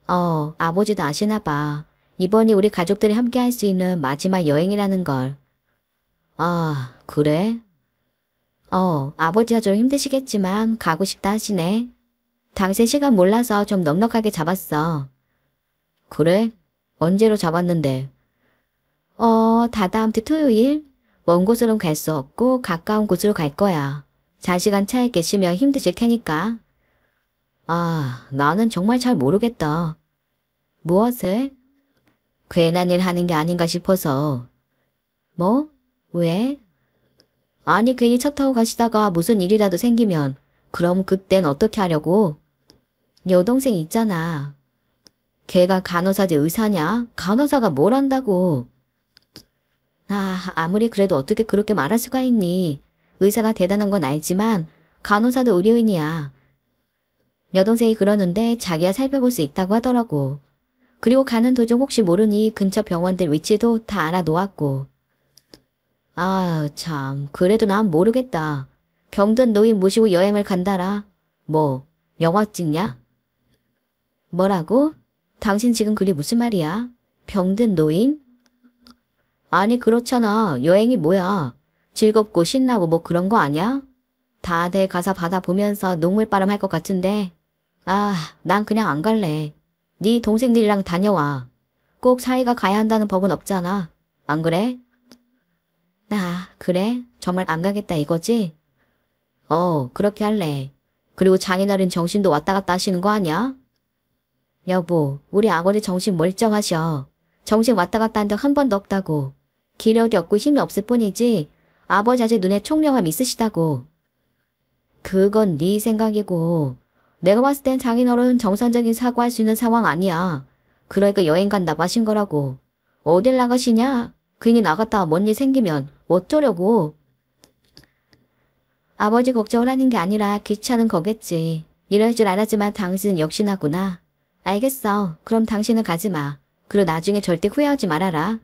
S1: 아버지도 아시나 봐. 이번이 우리 가족들이 함께 할 수 있는 마지막 여행이라는 걸. 아, 그래? 아버지가 좀 힘드시겠지만 가고 싶다 하시네. 당신 시간 몰라서 좀 넉넉하게 잡았어. 그래? 언제로 잡았는데? 다다음 주 토요일? 먼 곳으로는 갈 수 없고 가까운 곳으로 갈 거야. 장시간 차에 계시면 힘드실 테니까. 아, 나는 정말 잘 모르겠다. 무엇을? 괜한 일 하는 게 아닌가 싶어서. 뭐? 왜? 아니 괜히 차 타고 가시다가 무슨 일이라도 생기면 그럼 그땐 어떻게 하려고? 여동생 있잖아. 걔가 간호사지 의사냐? 간호사가 뭘 한다고. 아무리 그래도 어떻게 그렇게 말할 수가 있니? 의사가 대단한 건 알지만 간호사도 의료인이야. 여동생이 그러는데 자기가 살펴볼 수 있다고 하더라고. 그리고 가는 도중 혹시 모르니 근처 병원들 위치도 다 알아놓았고. 아, 참, 그래도 난 모르겠다. 병든 노인 모시고 여행을 간다라. 뭐, 영화 찍냐? 뭐라고? 당신 지금 그게 무슨 말이야? 병든 노인? 아니, 그렇잖아. 여행이 뭐야. 즐겁고 신나고 뭐 그런 거 아니야? 다들 가서 바다 보면서 녹물바람 할 것 같은데. 난 그냥 안 갈래. 네 동생들이랑 다녀와. 꼭 사이가 가야 한다는 법은 없잖아. 안 그래? 그래? 정말 안 가겠다 이거지? 그렇게 할래. 그리고 장인어른 정신도 왔다 갔다 하시는 거 아니야? 여보, 우리 아버지 정신 멀쩡하셔. 정신 왔다 갔다 한 적 한 번도 없다고. 기력이 없고 힘이 없을 뿐이지 아버지 아직 눈에 총명함 있으시다고. 그건 네 생각이고 내가 봤을 땐 장인어른 정상적인 사고할 수 있는 상황 아니야. 그러니까 여행 간다고 하신 거라고. 어딜 나가시냐? 괜히 나갔다가 뭔 일 생기면 어쩌려고. 아버지 걱정을 하는 게 아니라 귀찮은 거겠지. 이럴 줄 알았지만 당신은 역시나구나. 알겠어. 그럼 당신은 가지 마. 그리고 나중에 절대 후회하지 말아라.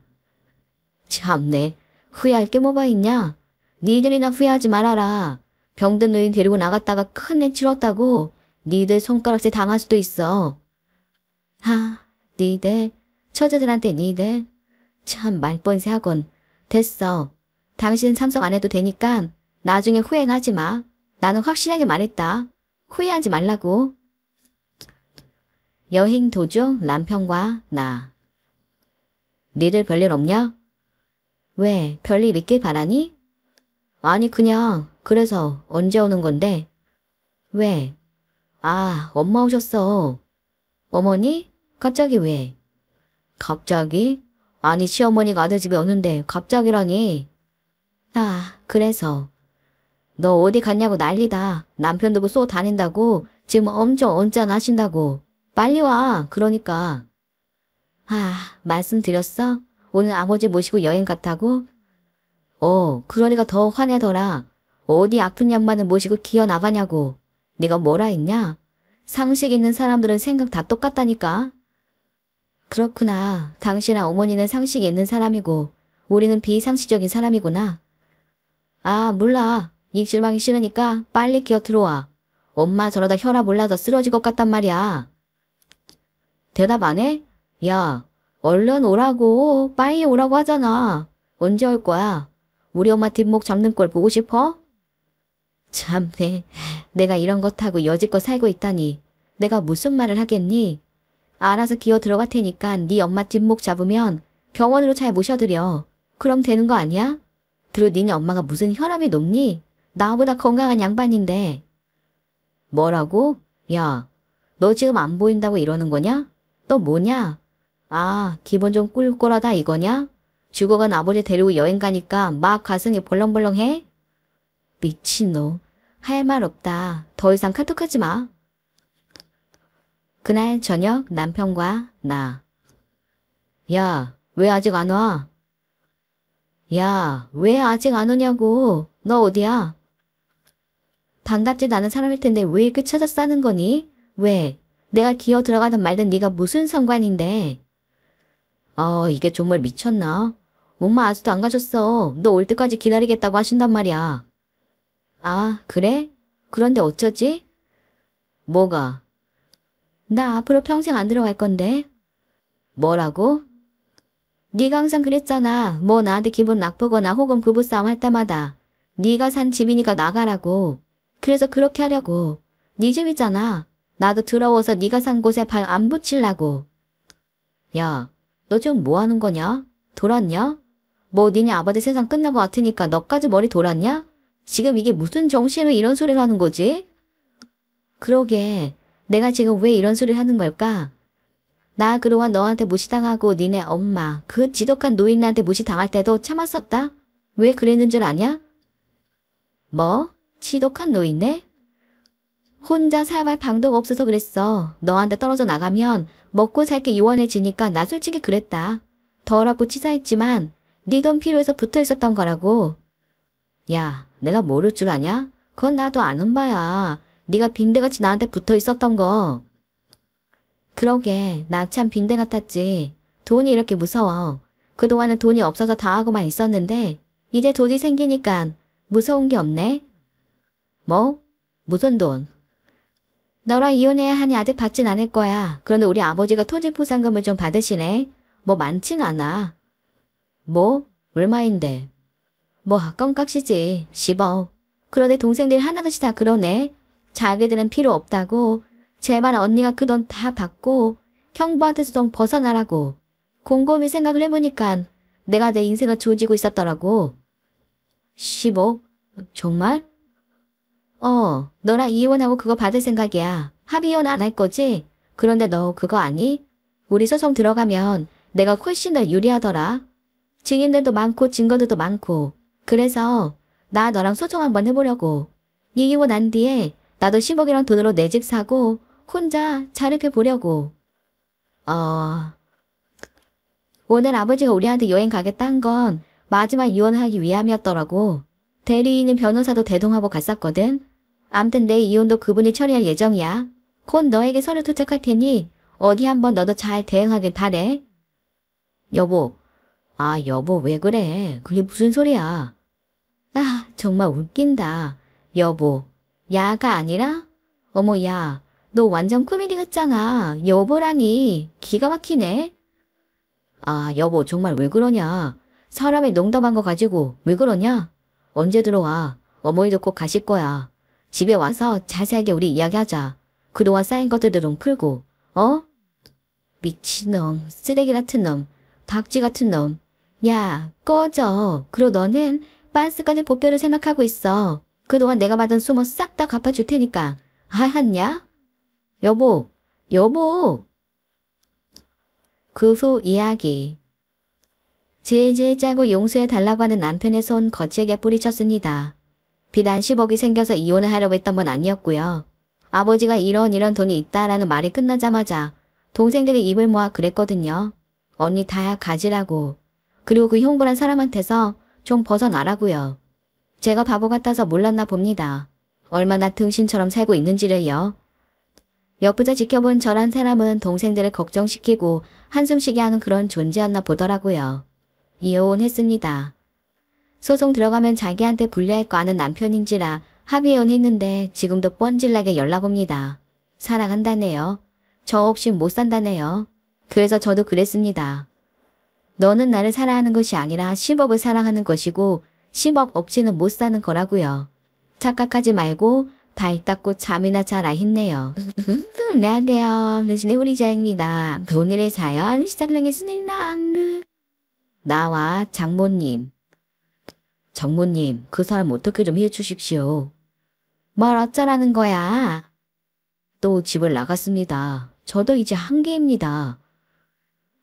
S1: 참네. 후회할 게 뭐가 있냐? 니들이나 후회하지 말아라. 병든 노인 데리고 나갔다가 큰일 치렀다고 니들 손가락질 당할 수도 있어. 니들, 처제들한테 니들. 참 말뻔세 하곤. 됐어. 당신은 참석 안 해도 되니까 나중에 후회는 하지 마. 나는 확실하게 말했다. 후회하지 말라고. 여행 도중 남편과 나. 니들 별일 없냐? 왜 별일 있길 바라니? 아니 그냥 그래서 언제 오는 건데? 왜? 아 엄마 오셨어. 어머니? 갑자기 왜? 갑자기? 아니 시어머니가 아들 집에 오는데 갑자기라니. 아 그래서. 너 어디 갔냐고 난리다. 남편 두고 쏘 다닌다고 지금 엄청 언짢아하신다고. 빨리 와 그러니까. 아 말씀드렸어? 오늘 아버지 모시고 여행 갔다고? 그러니까 더 화내더라. 어디 아픈 양반을 모시고 기어 나가냐고. 네가 뭐라 했냐? 상식 있는 사람들은 생각 다 똑같다니까. 그렇구나. 당신이랑 어머니는 상식이 있는 사람이고 우리는 비상식적인 사람이구나. 아 몰라. 이 실망이 싫으니까 빨리 기어 들어와. 엄마 저러다 혈압 올라서 쓰러질 것 같단 말이야. 대답 안 해? 야 얼른 오라고. 빨리 오라고 하잖아. 언제 올 거야? 우리 엄마 뒷목 잡는 걸 보고 싶어? 참네. 내가 이런 것 하고 여지껏 살고 있다니. 내가 무슨 말을 하겠니? 알아서 기어 들어갈 테니까 네 엄마 뒷목 잡으면 병원으로 잘 모셔드려. 그럼 되는 거 아니야? 그리고 니네 엄마가 무슨 혈압이 높니? 나보다 건강한 양반인데. 뭐라고? 야, 너 지금 안 보인다고 이러는 거냐? 너 뭐냐? 아, 기분 좀 꿀꿀하다 이거냐? 죽어간 아버지 데리고 여행 가니까 막 가슴이 벌렁벌렁해? 미친놈. 할 말 없다. 더 이상 카톡하지 마. 그날 저녁 남편과 나. 야, 왜 아직 안 와? 야, 왜 아직 안 오냐고. 너 어디야? 반갑지도 않은 사람일 텐데 왜 이렇게 찾아싸는 거니? 왜? 내가 기어 들어가든 말든 네가 무슨 상관인데. 이게 정말 미쳤나? 엄마 아직도 안 가셨어. 너 올 때까지 기다리겠다고 하신단 말이야. 아, 그래? 그런데 어쩌지? 뭐가? 나 앞으로 평생 안 들어갈 건데. 뭐라고? 네가 항상 그랬잖아. 뭐 나한테 기분 나쁘거나 혹은 부부싸움 할 때마다 네가 산 집이니까 나가라고. 그래서 그렇게 하려고. 네 집이잖아. 나도 더러워서 네가 산 곳에 발 안 붙이려고. 야, 너 지금 뭐 하는 거냐? 돌았냐? 뭐 니네 아버지 세상 끝난 것 같으니까 너까지 머리 돌았냐? 지금 이게 무슨 정신으로 이런 소리를 하는 거지? 그러게. 내가 지금 왜 이런 소리를 하는 걸까? 나 그동안 너한테 무시당하고 니네 엄마 그 지독한 노인네한테 무시당할 때도 참았었다? 왜 그랬는 줄 아냐? 뭐? 지독한 노인네? 혼자 살아갈 방도가 없어서 그랬어. 너한테 떨어져 나가면 먹고 살게 요원해지니까 나 솔직히 그랬다. 더럽고 치사했지만 네 돈 필요해서 붙어 있었던 거라고. 야, 내가 모를 줄 아냐? 그건 나도 아는 바야. 네가 빈대같이 나한테 붙어 있었던 거. 그러게, 나 참 빈대 같았지. 돈이 이렇게 무서워. 그동안은 돈이 없어서 당하고만 있었는데 이제 돈이 생기니까 무서운 게 없네. 뭐? 무슨 돈? 너랑 이혼해야 하니 아직 받진 않을 거야. 그런데 우리 아버지가 토지 포상금을 좀 받으시네. 뭐 많진 않아. 뭐? 얼마인데? 뭐 껌깍지지. 10억. 그런데 동생들 하나같이 다 그러네. 자기들은 필요 없다고. 제발 언니가 그 돈 다 받고 형부한테서 좀 벗어나라고. 곰곰이 생각을 해보니까 내가 내 인생을 조지고 있었더라고. 10억? 정말? 너랑 이혼하고 그거 받을 생각이야. 합의혼 안 할 거지? 그런데 너 그거 아니? 우리 소송 들어가면 내가 훨씬 더 유리하더라. 증인들도 많고 증거들도 많고. 그래서 나 너랑 소송 한번 해보려고. 이혼 한 뒤에 나도 10억이랑 돈으로 내 집 사고 혼자 자립해 보려고. 오늘 아버지가 우리한테 여행 가겠다 한 건 마지막 이혼하기 위함이었더라고. 대리인인 변호사도 대동하고 갔었거든. 암튼 내 이혼도 그분이 처리할 예정이야. 곧 너에게 서류 도착할 테니 어디 한번 너도 잘 대응하길 바래. 여보. 여보 왜 그래? 그게 무슨 소리야? 정말 웃긴다. 여보. 야가 아니라? 어머 야. 너 완전 코미디 같잖아. 여보라니. 기가 막히네. 아, 여보, 정말 왜 그러냐. 사람이 농담한 거 가지고 왜 그러냐? 언제 들어와? 어머니도 꼭 가실 거야. 집에 와서 자세하게 우리 이야기하자. 그동안 쌓인 것들도 좀 풀고. 어? 미친놈, 쓰레기 같은 놈, 닭쥐 같은 놈. 야, 꺼져. 그리고 너는 빤스까지 복별을 생각하고 있어. 그동안 내가 받은 수모 싹 다 갚아줄 테니까. 알았냐? 여보, 여보. 그 후 이야기. 질질 짜고 용서해달라고 하는 남편의 손 거칠게 뿌리쳤습니다. 비단 10억이 생겨서 이혼을 하려고 했던 건 아니었고요. 아버지가 이런 돈이 있다라는 말이 끝나자마자 동생들이 입을 모아 그랬거든요. 언니 다 가지라고. 그리고 그 형부란 사람한테서 좀 벗어나라고요. 제가 바보 같아서 몰랐나 봅니다. 얼마나 등신처럼 살고 있는지를요. 옆부자 지켜본 저란 사람은 동생들을 걱정시키고 한숨 쉬게 하는 그런 존재였나 보더라고요. 이혼했습니다. 소송 들어가면 자기한테 불리할 거 아는 남편인지라 합의혼했는데 지금도 뻔질나게 연락 옵니다. 사랑한다네요. 저 없이 못 산다네요. 그래서 저도 그랬습니다. 너는 나를 사랑하는 것이 아니라 10억을 사랑하는 것이고 10억 없이는 못 사는 거라고요. 착각하지 말고 발 닦고 잠이나 자라 했네요. 안녕하세요. 늦은 우리 자입니다. 오늘의 사연 시작하겠습니다. 나와 장모님. 장모님, 그 사람 어떻게 좀 해주십시오. 뭘 어쩌라는 거야? 또 집을 나갔습니다. 저도 이제 한계입니다.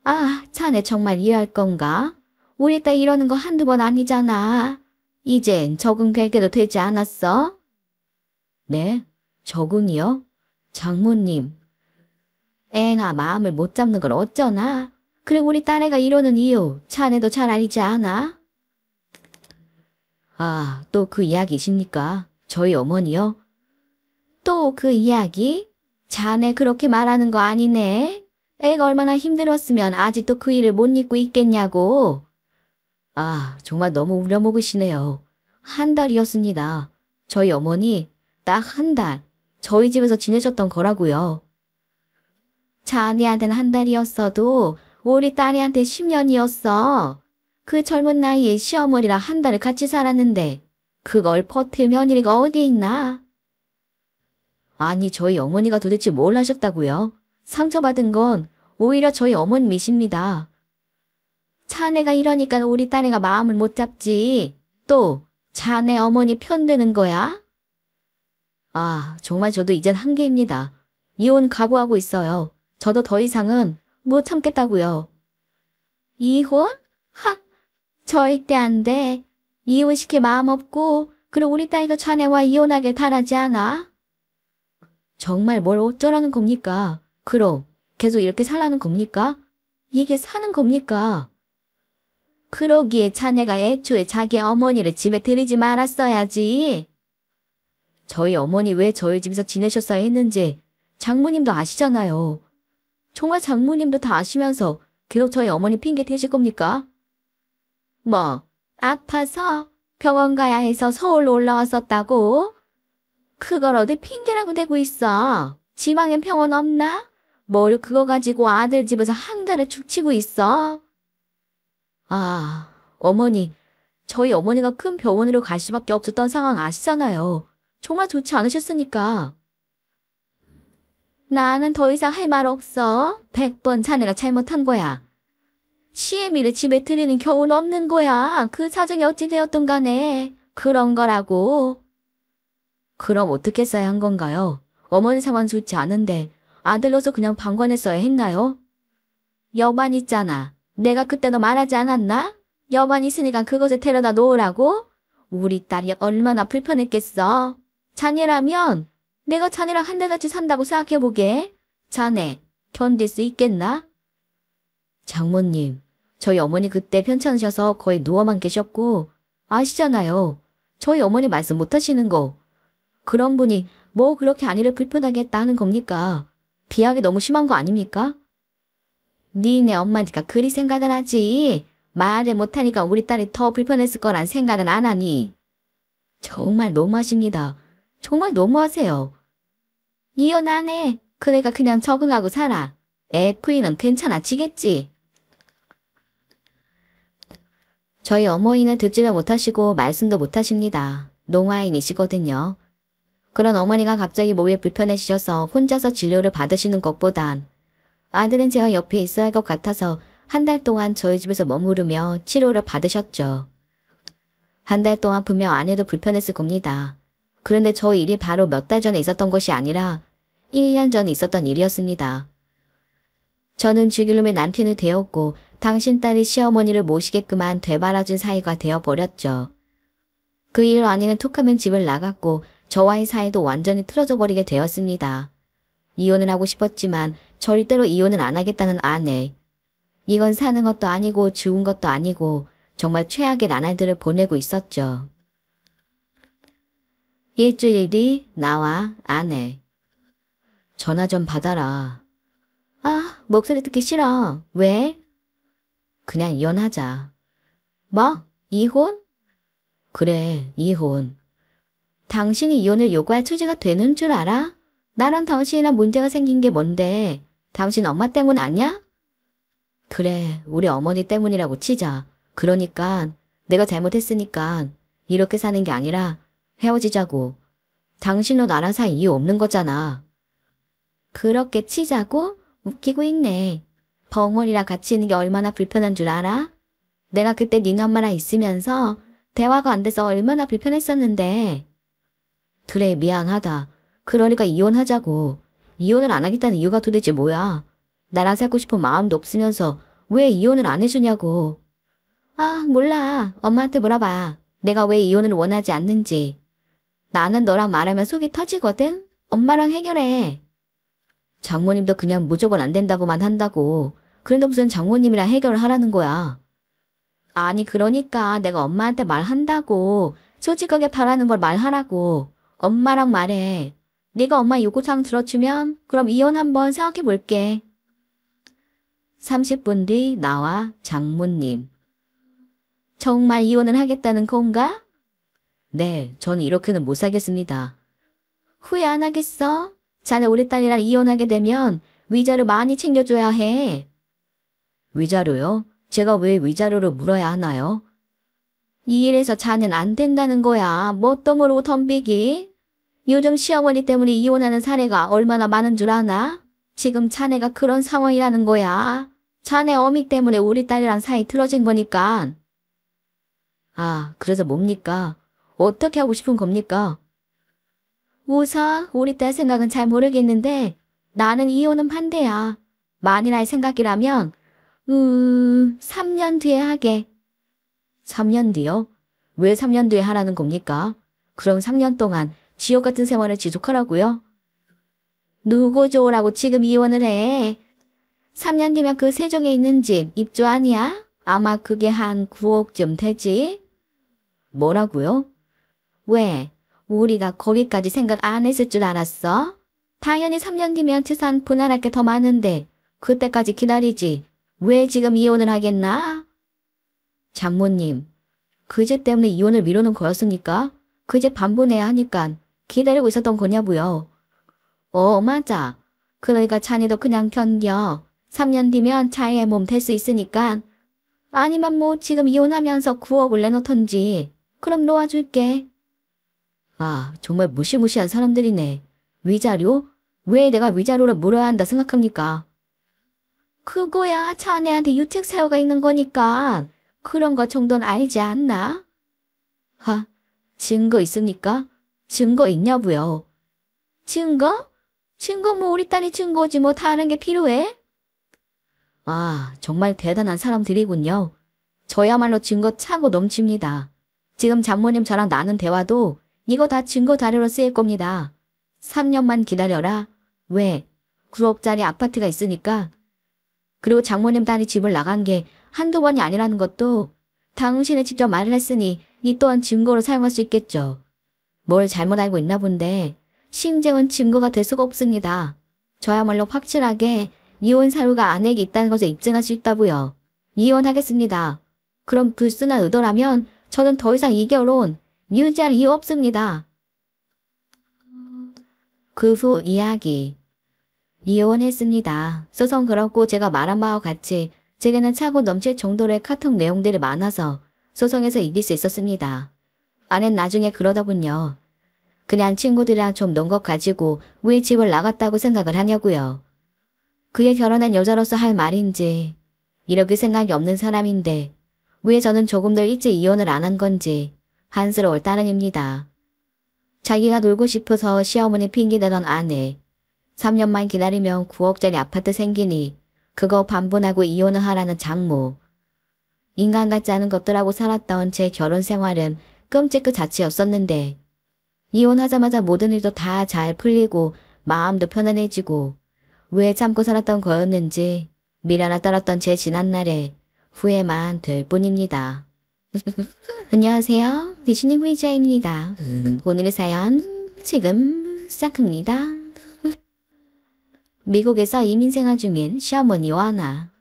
S1: 아, 자네 정말 이해할 건가? 우리 딸 이러는 거 한두 번 아니잖아. 이젠 적응될 때도 되지 않았어? 네? 적응이요? 장모님. 애가 마음을 못 잡는 걸 어쩌나? 그리고 우리 딸애가 이러는 이유 자네도 잘 알지 않아? 아, 또 그 이야기십니까? 저희 어머니요? 또 그 이야기? 자네 그렇게 말하는 거 아니네? 애가 얼마나 힘들었으면 아직도 그 일을 못 잊고 있겠냐고. 아, 정말 너무 우려먹으시네요. 한 달이었습니다. 저희 어머니 딱 한 달 저희 집에서 지내셨던 거라고요. 자네한테는 한 달이었어도 우리 딸이한테 10년이었어. 그 젊은 나이에 시어머니랑 한 달을 같이 살았는데 그걸 버틸 며느리가 어디 있나? 아니, 저희 어머니가 도대체 뭘 하셨다고요? 상처받은 건 오히려 저희 어머님이십니다. 자네가 이러니까 우리 딸애가 마음을 못 잡지. 또 자네 어머니 편드는 거야? 아, 정말 저도 이젠 한계입니다. 이혼 각오하고 있어요. 저도 더 이상은 못 참겠다고요. 이혼? 하, 절대 안 돼. 이혼시킬 마음 없고 그리고 우리 딸도 자네와 이혼하길 바라지 않아? 정말 뭘 어쩌라는 겁니까? 그럼 계속 이렇게 살라는 겁니까? 이게 사는 겁니까? 그러기에 자네가 애초에 자기 어머니를 집에 들이지 말았어야지. 저희 어머니 왜 저희 집에서 지내셨어야 했는지 장모님도 아시잖아요. 정말 장모님도 다 아시면서 계속 저희 어머니 핑계 대실 겁니까? 뭐, 아파서 병원 가야 해서 서울로 올라왔었다고? 그걸 어디 핑계라고 대고 있어. 지방엔 병원 없나? 뭘 그거 가지고 아들 집에서 한 달을 죽치고 있어. 아, 어머니, 저희 어머니가 큰 병원으로 갈 수밖에 없었던 상황 아시잖아요. 정말 좋지 않으셨으니까. 나는 더 이상 할 말 없어. 100번 자네가 잘못한 거야. 시애미를 집에 들이는 겨우는 없는 거야. 그 사정이 어찌 되었든 간에 그런 거라고. 그럼 어떻게 써야 한 건가요? 어머니 상황 좋지 않은데 아들로서 그냥 방관했어야 했나요? 여관 있잖아. 내가 그때 너 말하지 않았나? 여관 있으니까 그곳에 데려다 놓으라고? 우리 딸이 얼마나 불편했겠어. 자네라면 내가 자네랑 한 달 같이 산다고 생각해보게. 자네 견딜 수 있겠나? 장모님, 저희 어머니 그때 편찮으셔서 거의 누워만 계셨고 아시잖아요. 저희 어머니 말씀 못하시는 거. 그런 분이 뭐 그렇게 아내를 불편하게 했다는 겁니까? 비하게 너무 심한 거 아닙니까? 니네 엄마니까 그리 생각을 하지. 말을 못하니까 우리 딸이 더 불편했을 거란 생각은 안 하니. 정말 너무하십니다. 정말 너무하세요. 이혼 안 해. 그러니까 그냥 적응하고 살아. FE는 괜찮아지겠지. 저희 어머니는 듣지도 못하시고 말씀도 못하십니다. 농아인이시거든요. 그런 어머니가 갑자기 몸이 불편해지셔서 혼자서 진료를 받으시는 것보단 아들은 제가 옆에 있어야 할 것 같아서 한 달 동안 저희 집에서 머무르며 치료를 받으셨죠. 한 달 동안 분명 아내도 불편했을 겁니다. 그런데 저 일이 바로 몇 달 전에 있었던 것이 아니라 1년 전에 있었던 일이었습니다. 저는 주길놈의 남편이 되었고 당신 딸이 시어머니를 모시게끔한 되바라진 사이가 되어버렸죠. 그 일로 아내는 툭하면 집을 나갔고 저와의 사이도 완전히 틀어져 버리게 되었습니다. 이혼을 하고 싶었지만 절대로 이혼은 안 하겠다는 아내. 이건 사는 것도 아니고 죽은 것도 아니고 정말 최악의 나날들을 보내고 있었죠. 일주일 뒤 나와 아내. 전화 좀 받아라. 아, 목소리 듣기 싫어. 왜? 그냥 이혼하자. 뭐? 이혼? 그래, 이혼. 당신이 이혼을 요구할 처지가 되는 줄 알아? 나랑 당신이랑 문제가 생긴 게 뭔데? 당신 엄마 때문 아니야? 그래, 우리 어머니 때문이라고 치자. 그러니까 내가 잘못했으니까 이렇게 사는 게 아니라 헤어지자고. 당신도 나랑 사이 이유 없는 거잖아. 그렇게 치자고? 웃기고 있네. 벙어리랑 같이 있는 게 얼마나 불편한 줄 알아? 내가 그때 니네 엄마랑 있으면서 대화가 안 돼서 얼마나 불편했었는데. 그래, 미안하다. 그러니까 이혼하자고. 이혼을 안 하겠다는 이유가 도대체 뭐야? 나랑 살고 싶은 마음도 없으면서 왜 이혼을 안 해주냐고. 아, 몰라. 엄마한테 물어봐. 내가 왜 이혼을 원하지 않는지. 나는 너랑 말하면 속이 터지거든? 엄마랑 해결해. 장모님도 그냥 무조건 안 된다고만 한다고. 그런데 무슨 장모님이랑 해결을 하라는 거야. 아니, 그러니까 내가 엄마한테 말한다고. 솔직하게 바라는 걸 말하라고. 엄마랑 말해. 네가 엄마 요구사항 들어주면 그럼 이혼 한번 생각해 볼게. 30분 뒤 나와 장모님. 정말 이혼을 하겠다는 건가? 네, 전 이렇게는 못 살겠습니다. 후회 안 하겠어? 자네 우리 딸이랑 이혼하게 되면 위자료 많이 챙겨줘야 해. 위자료요? 제가 왜 위자료를 물어야 하나요? 이 일에서 자넨 안 된다는 거야. 뭣도 모르고 덤비기. 요즘 시어머니 때문에 이혼하는 사례가 얼마나 많은 줄 아나? 지금 자네가 그런 상황이라는 거야. 자네 어미 때문에 우리 딸이랑 사이 틀어진 거니까. 아, 그래서 뭡니까? 어떻게 하고 싶은 겁니까? 우선 우리 딸 생각은 잘 모르겠는데 나는 이혼은 반대야. 만일 할 생각이라면 3년 뒤에 하게. 3년 뒤요? 왜 3년 뒤에 하라는 겁니까? 그럼 3년 동안 지옥 같은 생활을 지속하라고요? 누구 좋으라고 지금 이혼을 해? 3년 뒤면 그 세종에 있는 집 입주 아니야? 아마 그게 한 9억쯤 되지? 뭐라고요? 왜? 우리가 거기까지 생각 안 했을 줄 알았어? 당연히 3년 뒤면 재산 분할할 게 더 많은데 그때까지 기다리지. 왜 지금 이혼을 하겠나? 장모님, 그 집 때문에 이혼을 미루는 거였습니까? 그 집 반분해야 하니까 기다리고 있었던 거냐고요. 맞아. 그러니까 자네도 그냥 견뎌. 3년 뒤면 자기의 몸 될 수 있으니까. 아니면 뭐 지금 이혼하면서 9억을 내놓던지. 그럼 놓아줄게. 아, 정말 무시무시한 사람들이네. 위자료? 왜 내가 위자료를 물어야 한다 생각합니까? 그거야 자네한테 유책 사유가 있는 거니까 그런 거 정도는 알지 않나? 증거 있습니까? 증거 있냐고요? 증거? 증거 뭐 우리 딸이 증거지 뭐 다른 게 필요해? 아, 정말 대단한 사람들이군요. 저야말로 증거 차고 넘칩니다. 지금 장모님 저랑 나눈 대화도 이거 다 증거 자료로 쓰일 겁니다. 3년만 기다려라. 왜? 9억짜리 아파트가 있으니까. 그리고 장모님 딸이 집을 나간 게 한두 번이 아니라는 것도 당신이 직접 말을 했으니 이 또한 증거로 사용할 수 있겠죠. 뭘 잘못 알고 있나 본데 심증은 증거가 될 수가 없습니다. 저야말로 확실하게 이혼 사유가 아내에게 있다는 것을 입증할 수 있다고요. 이혼하겠습니다. 그럼 불순한 의도라면 저는 더 이상 이 결혼 유지할 이유 없습니다. 그 후 이야기. 이혼했습니다. 소송 그렇고 제가 말한 바와 같이 제게는 차고 넘칠 정도의 카톡 내용들이 많아서 소송에서 이길 수 있었습니다. 아는 나중에 그러더군요. 그냥 친구들이랑 좀 논 것 가지고 왜 집을 나갔다고 생각을 하냐고요. 그의 결혼한 여자로서 할 말인지 이렇게 생각이 없는 사람인데 왜 저는 조금 더 일찍 이혼을 안 한 건지 한스러울 따름입니다. 자기가 놀고 싶어서 시어머니 핑계대던 아내. 3년만 기다리면 9억짜리 아파트 생기니 그거 반분하고 이혼을 하라는 장모. 인간 같지 않은 것들하고 살았던 제 결혼 생활은 끔찍 그 자체였었는데 이혼하자마자 모든 일도 다 잘 풀리고 마음도 편안해지고 왜 참고 살았던 거였는지 미련을 떨었던 제 지난날에 후회만 될 뿐입니다. 안녕하세요. 디즈니 후이자입니다. 오늘의 사연 지금 시작합니다. 미국에서 이민생활 중인 시어머니와 나.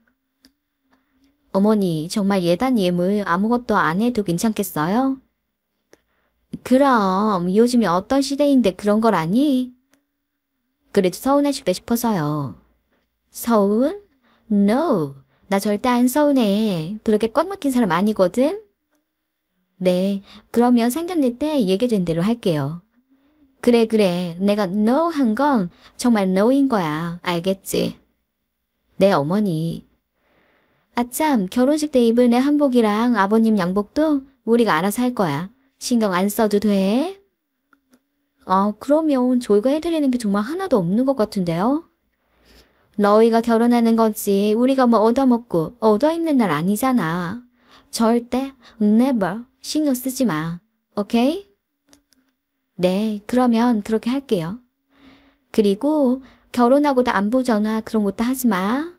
S1: 어머니, 정말 예단 예물 아무것도 안 해도 괜찮겠어요? 그럼 요즘이 어떤 시대인데 그런 걸 아니? 그래도 서운하실까 싶어서요. 서운? No. 나 절대 안 서운해. 그렇게 꽉 막힌 사람 아니거든? 네, 그러면 상견례 때 얘기된 대로 할게요. 그래. 내가 no 한 건 정말 no인 거야. 알겠지? 네, 어머니. 아참, 결혼식 때 입을 내 한복이랑 아버님 양복도 우리가 알아서 할 거야. 신경 안 써도 돼? 그러면 저희가 해드리는 게 정말 하나도 없는 것 같은데요? 너희가 결혼하는 거지 우리가 뭐 얻어먹고 얻어입는 날 아니잖아. 절대 never 신경 쓰지 마. 오케이? 네, 그러면 그렇게 할게요. 그리고 결혼하고도 안부 전화 그런 것도 하지 마.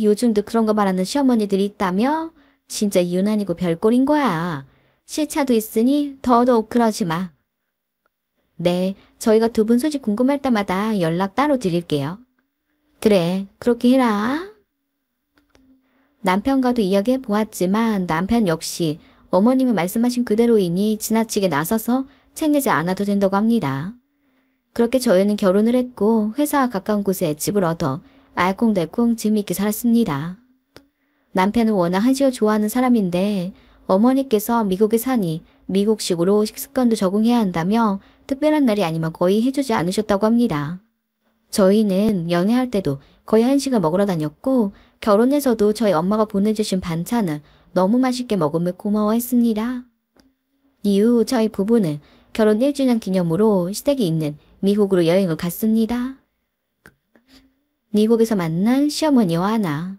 S1: 요즘도 그런 거 말하는 시어머니들이 있다며? 진짜 유난이고 별꼴인 거야. 시차도 있으니 더더욱 그러지 마. 네, 저희가 두 분 소식 궁금할 때마다 연락 따로 드릴게요. 그래, 그렇게 해라. 남편과도 이야기해 보았지만 남편 역시 어머님이 말씀하신 그대로이니 지나치게 나서서 챙기지 않아도 된다고 합니다. 그렇게 저희는 결혼을 했고 회사와 가까운 곳에 집을 얻어 알콩달콩 재미있게 살았습니다. 남편은 워낙 한식을 좋아하는 사람인데 어머니께서 미국에 사니 미국식으로 식습관도 적응해야 한다며 특별한 날이 아니면 거의 해주지 않으셨다고 합니다. 저희는 연애할 때도 거의 한식을 먹으러 다녔고 결혼해서도 저희 엄마가 보내주신 반찬을 너무 맛있게 먹으며 고마워했습니다. 이후 저희 부부는 결혼 1주년 기념으로 시댁이 있는 미국으로 여행을 갔습니다. 미국에서 만난 시어머니와 나.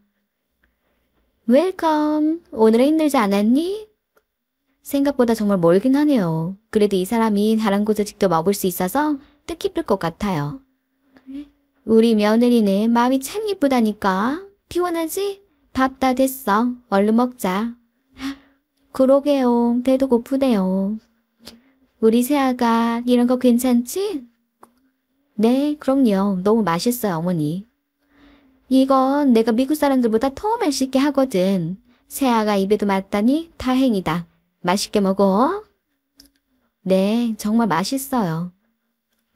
S1: 웰컴. 오늘은 힘들지 않았니? 생각보다 정말 멀긴 하네요. 그래도 이 사람이 다른 곳을 직접 와볼 수 있어서 뜻깊을 것 같아요. 우리 며느리는 마음이 참 이쁘다니까. 피곤하지? 밥 다 됐어. 얼른 먹자. 그러게요. 배도 고프네요. 우리 새아가 이런 거 괜찮지? 네, 그럼요. 너무 맛있어요, 어머니. 이건 내가 미국 사람들보다 더 맛있게 하거든. 새아가 입에도 맞다니 다행이다. 맛있게 먹어. 네, 정말 맛있어요.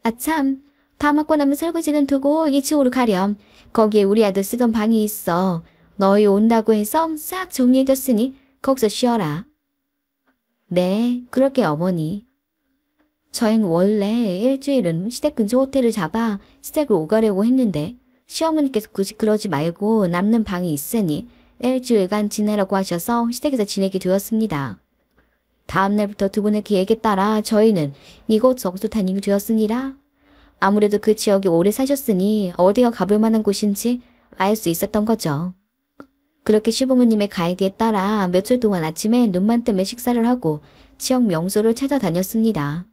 S1: 아참, 다 먹고 나면 설거지는 두고 2층으로 가렴. 거기에 우리 아들 쓰던 방이 있어. 너희 온다고 해서 싹 정리해뒀으니 거기서 쉬어라. 네, 그럴게 어머니. 저희는 원래 일주일은 시댁 근처 호텔을 잡아 시댁을 오가려고 했는데 시어머니께서 굳이 그러지 말고 남는 방이 있으니 일주일간 지내라고 하셔서 시댁에서 지내게 되었습니다. 다음날부터 두 분의 계획에 따라 저희는 이곳저곳 다니게 되었습니다. 아무래도 그 지역에 오래 사셨으니 어디가 가볼 만한 곳인지 알 수 있었던 거죠. 그렇게 시부모님의 가이드에 따라 며칠 동안 아침에 눈만 뜨면 식사를 하고 지역 명소를 찾아다녔습니다.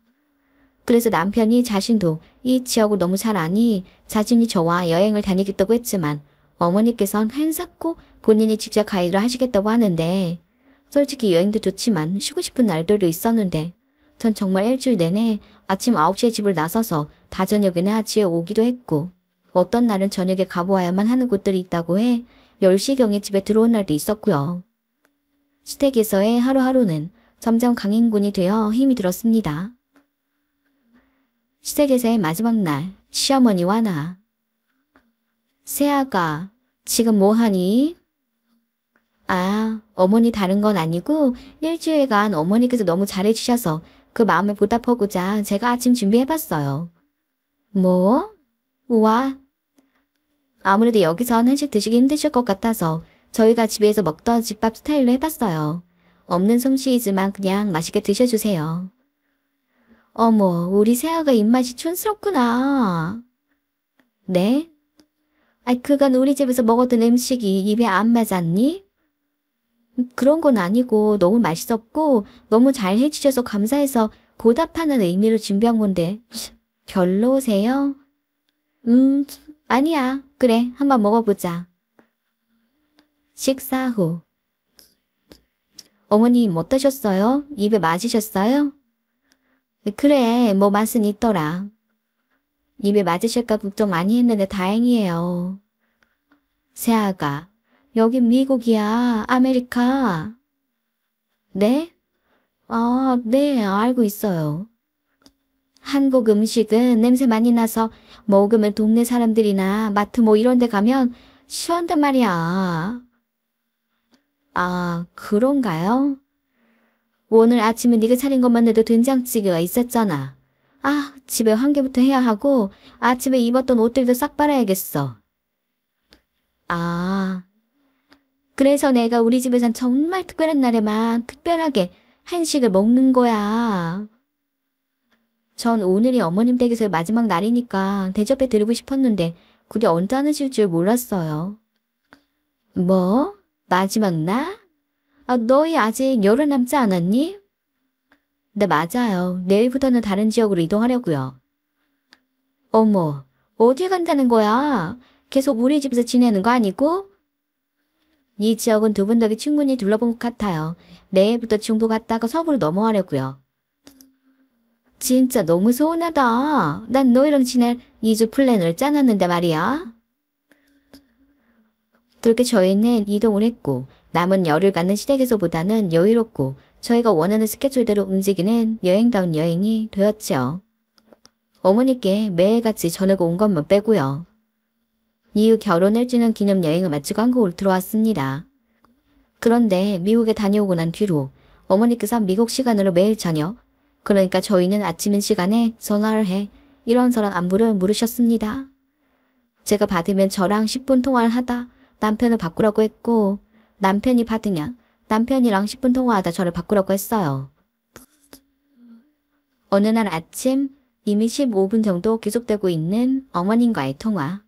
S1: 그래서 남편이 자신도 이 지역을 너무 잘 아니 자신이 저와 여행을 다니겠다고 했지만 어머니께선 한사코 본인이 직접 가이드를 하시겠다고 하는데 솔직히 여행도 좋지만 쉬고 싶은 날들도 있었는데 전 정말 일주일 내내 아침 9시에 집을 나서서 다저녁에는 아침에 오기도 했고 어떤 날은 저녁에 가보아야만 하는 곳들이 있다고 해 10시경에 집에 들어온 날도 있었고요. 시댁에서의 하루하루는 점점 강인군이 되어 힘이 들었습니다. 시댁에서의 마지막 날, 시어머니와 나. 새아가, 지금 뭐하니? 아, 어머니 다른 건 아니고 일주일간 어머니께서 너무 잘해주셔서 그 마음을 보답하고자 제가 아침 준비해봤어요. 뭐? 우와. 아무래도 여기선 한식 드시기 힘드실 것 같아서 저희가 집에서 먹던 집밥 스타일로 해봤어요. 없는 솜씨이지만 그냥 맛있게 드셔주세요. 어머, 우리 새아가 입맛이 촌스럽구나. 네? 아이, 그간 우리 집에서 먹었던 음식이 입에 안 맞았니? 그런 건 아니고 너무 맛있었고 너무 잘 해주셔서 감사해서 보답하는 의미로 준비한 건데 별로세요? 아니야. 그래, 한번 먹어보자. 식사 후. 어머님 어떠셨어요? 입에 맞으셨어요? 그래, 뭐 맛은 있더라. 입에 맞으실까 걱정 많이 했는데 다행이에요. 새아가, 여긴 미국이야, 아메리카. 네? 아, 네, 알고 있어요. 한국 음식은 냄새 많이 나서 먹으면 동네 사람들이나 마트 뭐 이런 데 가면 싫어한단 말이야. 아, 그런가요? 오늘 아침에 네가 차린 것만 해도 된장찌개가 있었잖아. 아, 집에 환기부터 해야 하고 아침에 입었던 옷들도 싹 빨아야겠어. 아, 그래서 내가 우리 집에선 정말 특별한 날에만 특별하게 한식을 먹는 거야. 전 오늘이 어머님 댁에서의 마지막 날이니까 대접해 드리고 싶었는데 그게 언제 하실 줄 몰랐어요. 뭐? 마지막 날? 아, 너희 아직 열흘 남지 않았니? 네, 맞아요. 내일부터는 다른 지역으로 이동하려고요. 어머, 어디 간다는 거야? 계속 우리 집에서 지내는 거 아니고? 이 지역은 두 분 덕에 충분히 둘러본 것 같아요. 내일부터 중부 갔다가 서부로 넘어가려고요. 진짜 너무 서운하다. 난 너희랑 지낼 2주 플랜을 짜놨는데 말이야. 그렇게 저희는 이동을 했고 남은 열흘 갖는 시댁에서보다는 여유롭고 저희가 원하는 스케줄대로 움직이는 여행다운 여행이 되었죠. 어머니께 매일같이 전화가 온 것만 빼고요. 이후 결혼을 주는 기념 여행을 마치고 한국으로 들어왔습니다. 그런데 미국에 다녀오고 난 뒤로 어머니께서 미국 시간으로 매일 저녁, 그러니까 저희는 아침 시간에 전화를 해 이런저런 안부를 물으셨습니다. 제가 받으면 저랑 10분 통화를 하다 남편을 바꾸라고 했고 남편이 받으면 남편이랑 10분 통화하다 저를 바꾸라고 했어요. 어느 날 아침 이미 15분 정도 계속되고 있는 어머님과의 통화.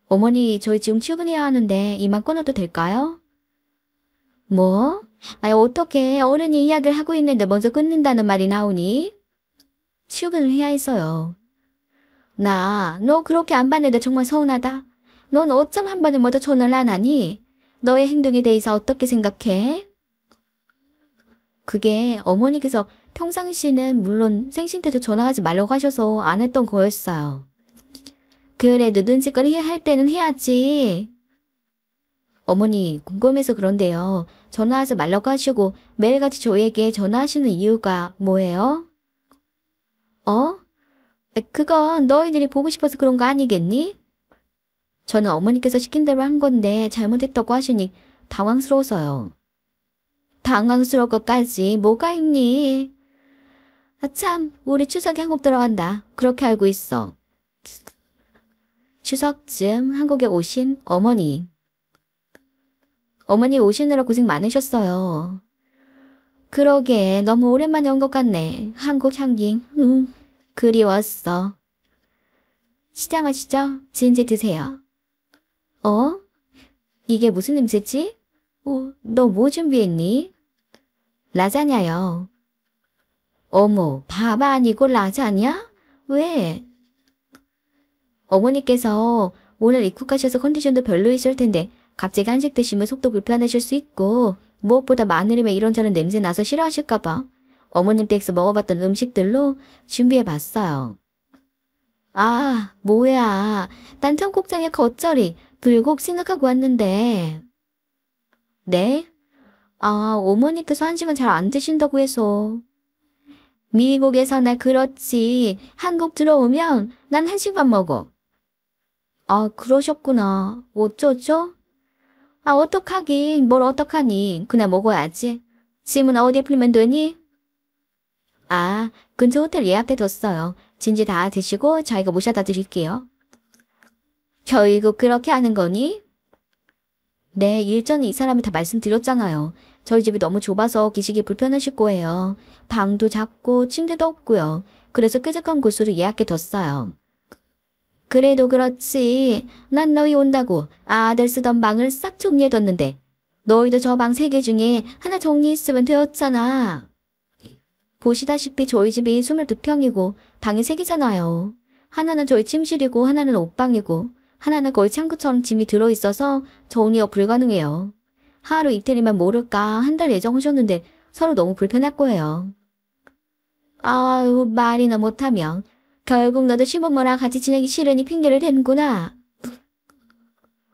S1: 어머니, 저희 지금 출근해야 하는데 이만 끊어도 될까요? 뭐? 아니, 어떻게 어른이 이야기를 하고 있는데 먼저 끊는다는 말이 나오니? 출근을 해야 했어요. 너 그렇게 안 봤는데 정말 서운하다. 넌 어쩜 한 번에 먼저 전화를 안 하니? 너의 행동에 대해서 어떻게 생각해? 그게 어머니께서 평상시는 물론 생신 때도 전화하지 말라고 하셔서 안 했던 거였어요. 그래도 눈치껏 해야 할 때는 해야지. 어머니, 궁금해서 그런데요. 전화하지 말라고 하시고 매일같이 저희에게 전화하시는 이유가 뭐예요? 어? 그건 너희들이 보고 싶어서 그런 거 아니겠니? 저는 어머니께서 시킨 대로 한 건데 잘못했다고 하시니 당황스러워서요. 당황스러울 것까지 뭐가 있니? 아, 참, 우리 추석에 한국 들어간다. 그렇게 알고 있어. 추석쯤 한국에 오신 어머니. 어머니 오시느라 고생 많으셨어요. 그러게 너무 오랜만에 온 것 같네. 한국 향기. 그리웠어. 시장하시죠? 진지 드세요. 어? 이게 무슨 냄새지? 너 뭐 준비했니? 라자냐요. 어머, 밥 아니고 라자냐? 왜? 어머니께서 오늘 입국하셔서 컨디션도 별로이실 텐데 갑자기 한식 드시면 속도 불편하실 수 있고 무엇보다 마늘이면 이런저런 냄새 나서 싫어하실까봐 어머님 댁에서 먹어봤던 음식들로 준비해봤어요. 아, 뭐야. 난 청국장에 겉절이, 불고기 생각하고 왔는데. 네? 아, 어머니께서 한식은 잘 안 드신다고 해서. 미국에서나 그렇지. 한국 들어오면 난 한식만 먹어. 아, 그러셨구나. 어쩌죠? 아, 어떡하긴. 뭘 어떡하니. 그냥 먹어야지. 짐은 어디에 풀면 되니? 아, 근처 호텔 예약해뒀어요. 진지 다 드시고 저희가 모셔다 드릴게요. 결국 그렇게 하는 거니? 네, 일전에 이 사람이 다 말씀드렸잖아요. 저희 집이 너무 좁아서 계시기 불편하실 거예요. 방도 작고 침대도 없고요. 그래서 쾌적한 곳으로 예약해뒀어요. 그래도 그렇지. 난 너희 온다고 아들 쓰던 방을 싹 정리해뒀는데 너희도 저 방 3개 중에 하나 정리했으면 되었잖아. 보시다시피 저희 집이 22평이고 방이 3개잖아요. 하나는 저희 침실이고 하나는 옷방이고 하나는 거의 창고처럼 짐이 들어있어서 정리가 불가능해요. 하루 이틀이면 모를까 한 달 예정하셨는데 서로 너무 불편할 거예요. 아유, 말이나 못하면 결국 너도 시부모랑 같이 지내기 싫으니 핑계를 대는구나.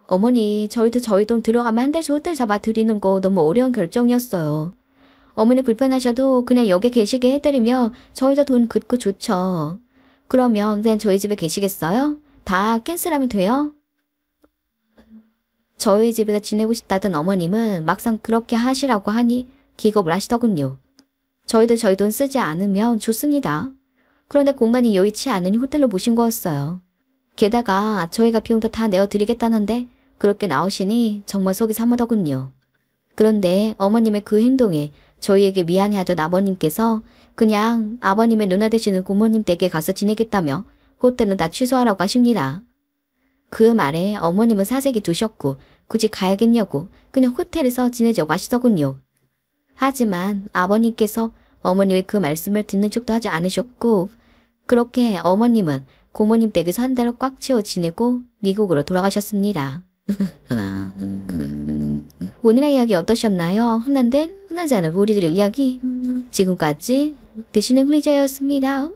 S1: 어머니, 저희도 저희 돈 들어가면 한 달씩 호텔 잡아드리는 거 너무 어려운 결정이었어요. 어머니 불편하셔도 그냥 여기 계시게 해드리며 저희도 돈 긋고 좋죠. 그러면 그냥 저희 집에 계시겠어요? 다 캔슬하면 돼요? 저희 집에서 지내고 싶다던 어머님은 막상 그렇게 하시라고 하니 기겁을 하시더군요. 저희도 저희 돈 쓰지 않으면 좋습니다. 그런데 공간이 여의치 않으니 호텔로 모신 거였어요. 게다가 저희가 비용도 다 내어드리겠다는데 그렇게 나오시니 정말 속이 상하더군요. 그런데 어머님의 그 행동에 저희에게 미안해하던 아버님께서 그냥 아버님의 누나 되시는 고모님 댁에 가서 지내겠다며 호텔은 다 취소하라고 하십니다. 그 말에 어머님은 사색이 두셨고 굳이 가야겠냐고 그냥 호텔에서 지내자고 하시더군요. 하지만 아버님께서 어머니의 그 말씀을 듣는 척도 하지 않으셨고 그렇게 어머님은 고모님 댁에서 한 달을 꽉 채워 지내고 미국으로 돌아가셨습니다. 오늘의 이야기 어떠셨나요? 흔하지 않은 우리들의 이야기 지금까지 대신의 후리자였습니다.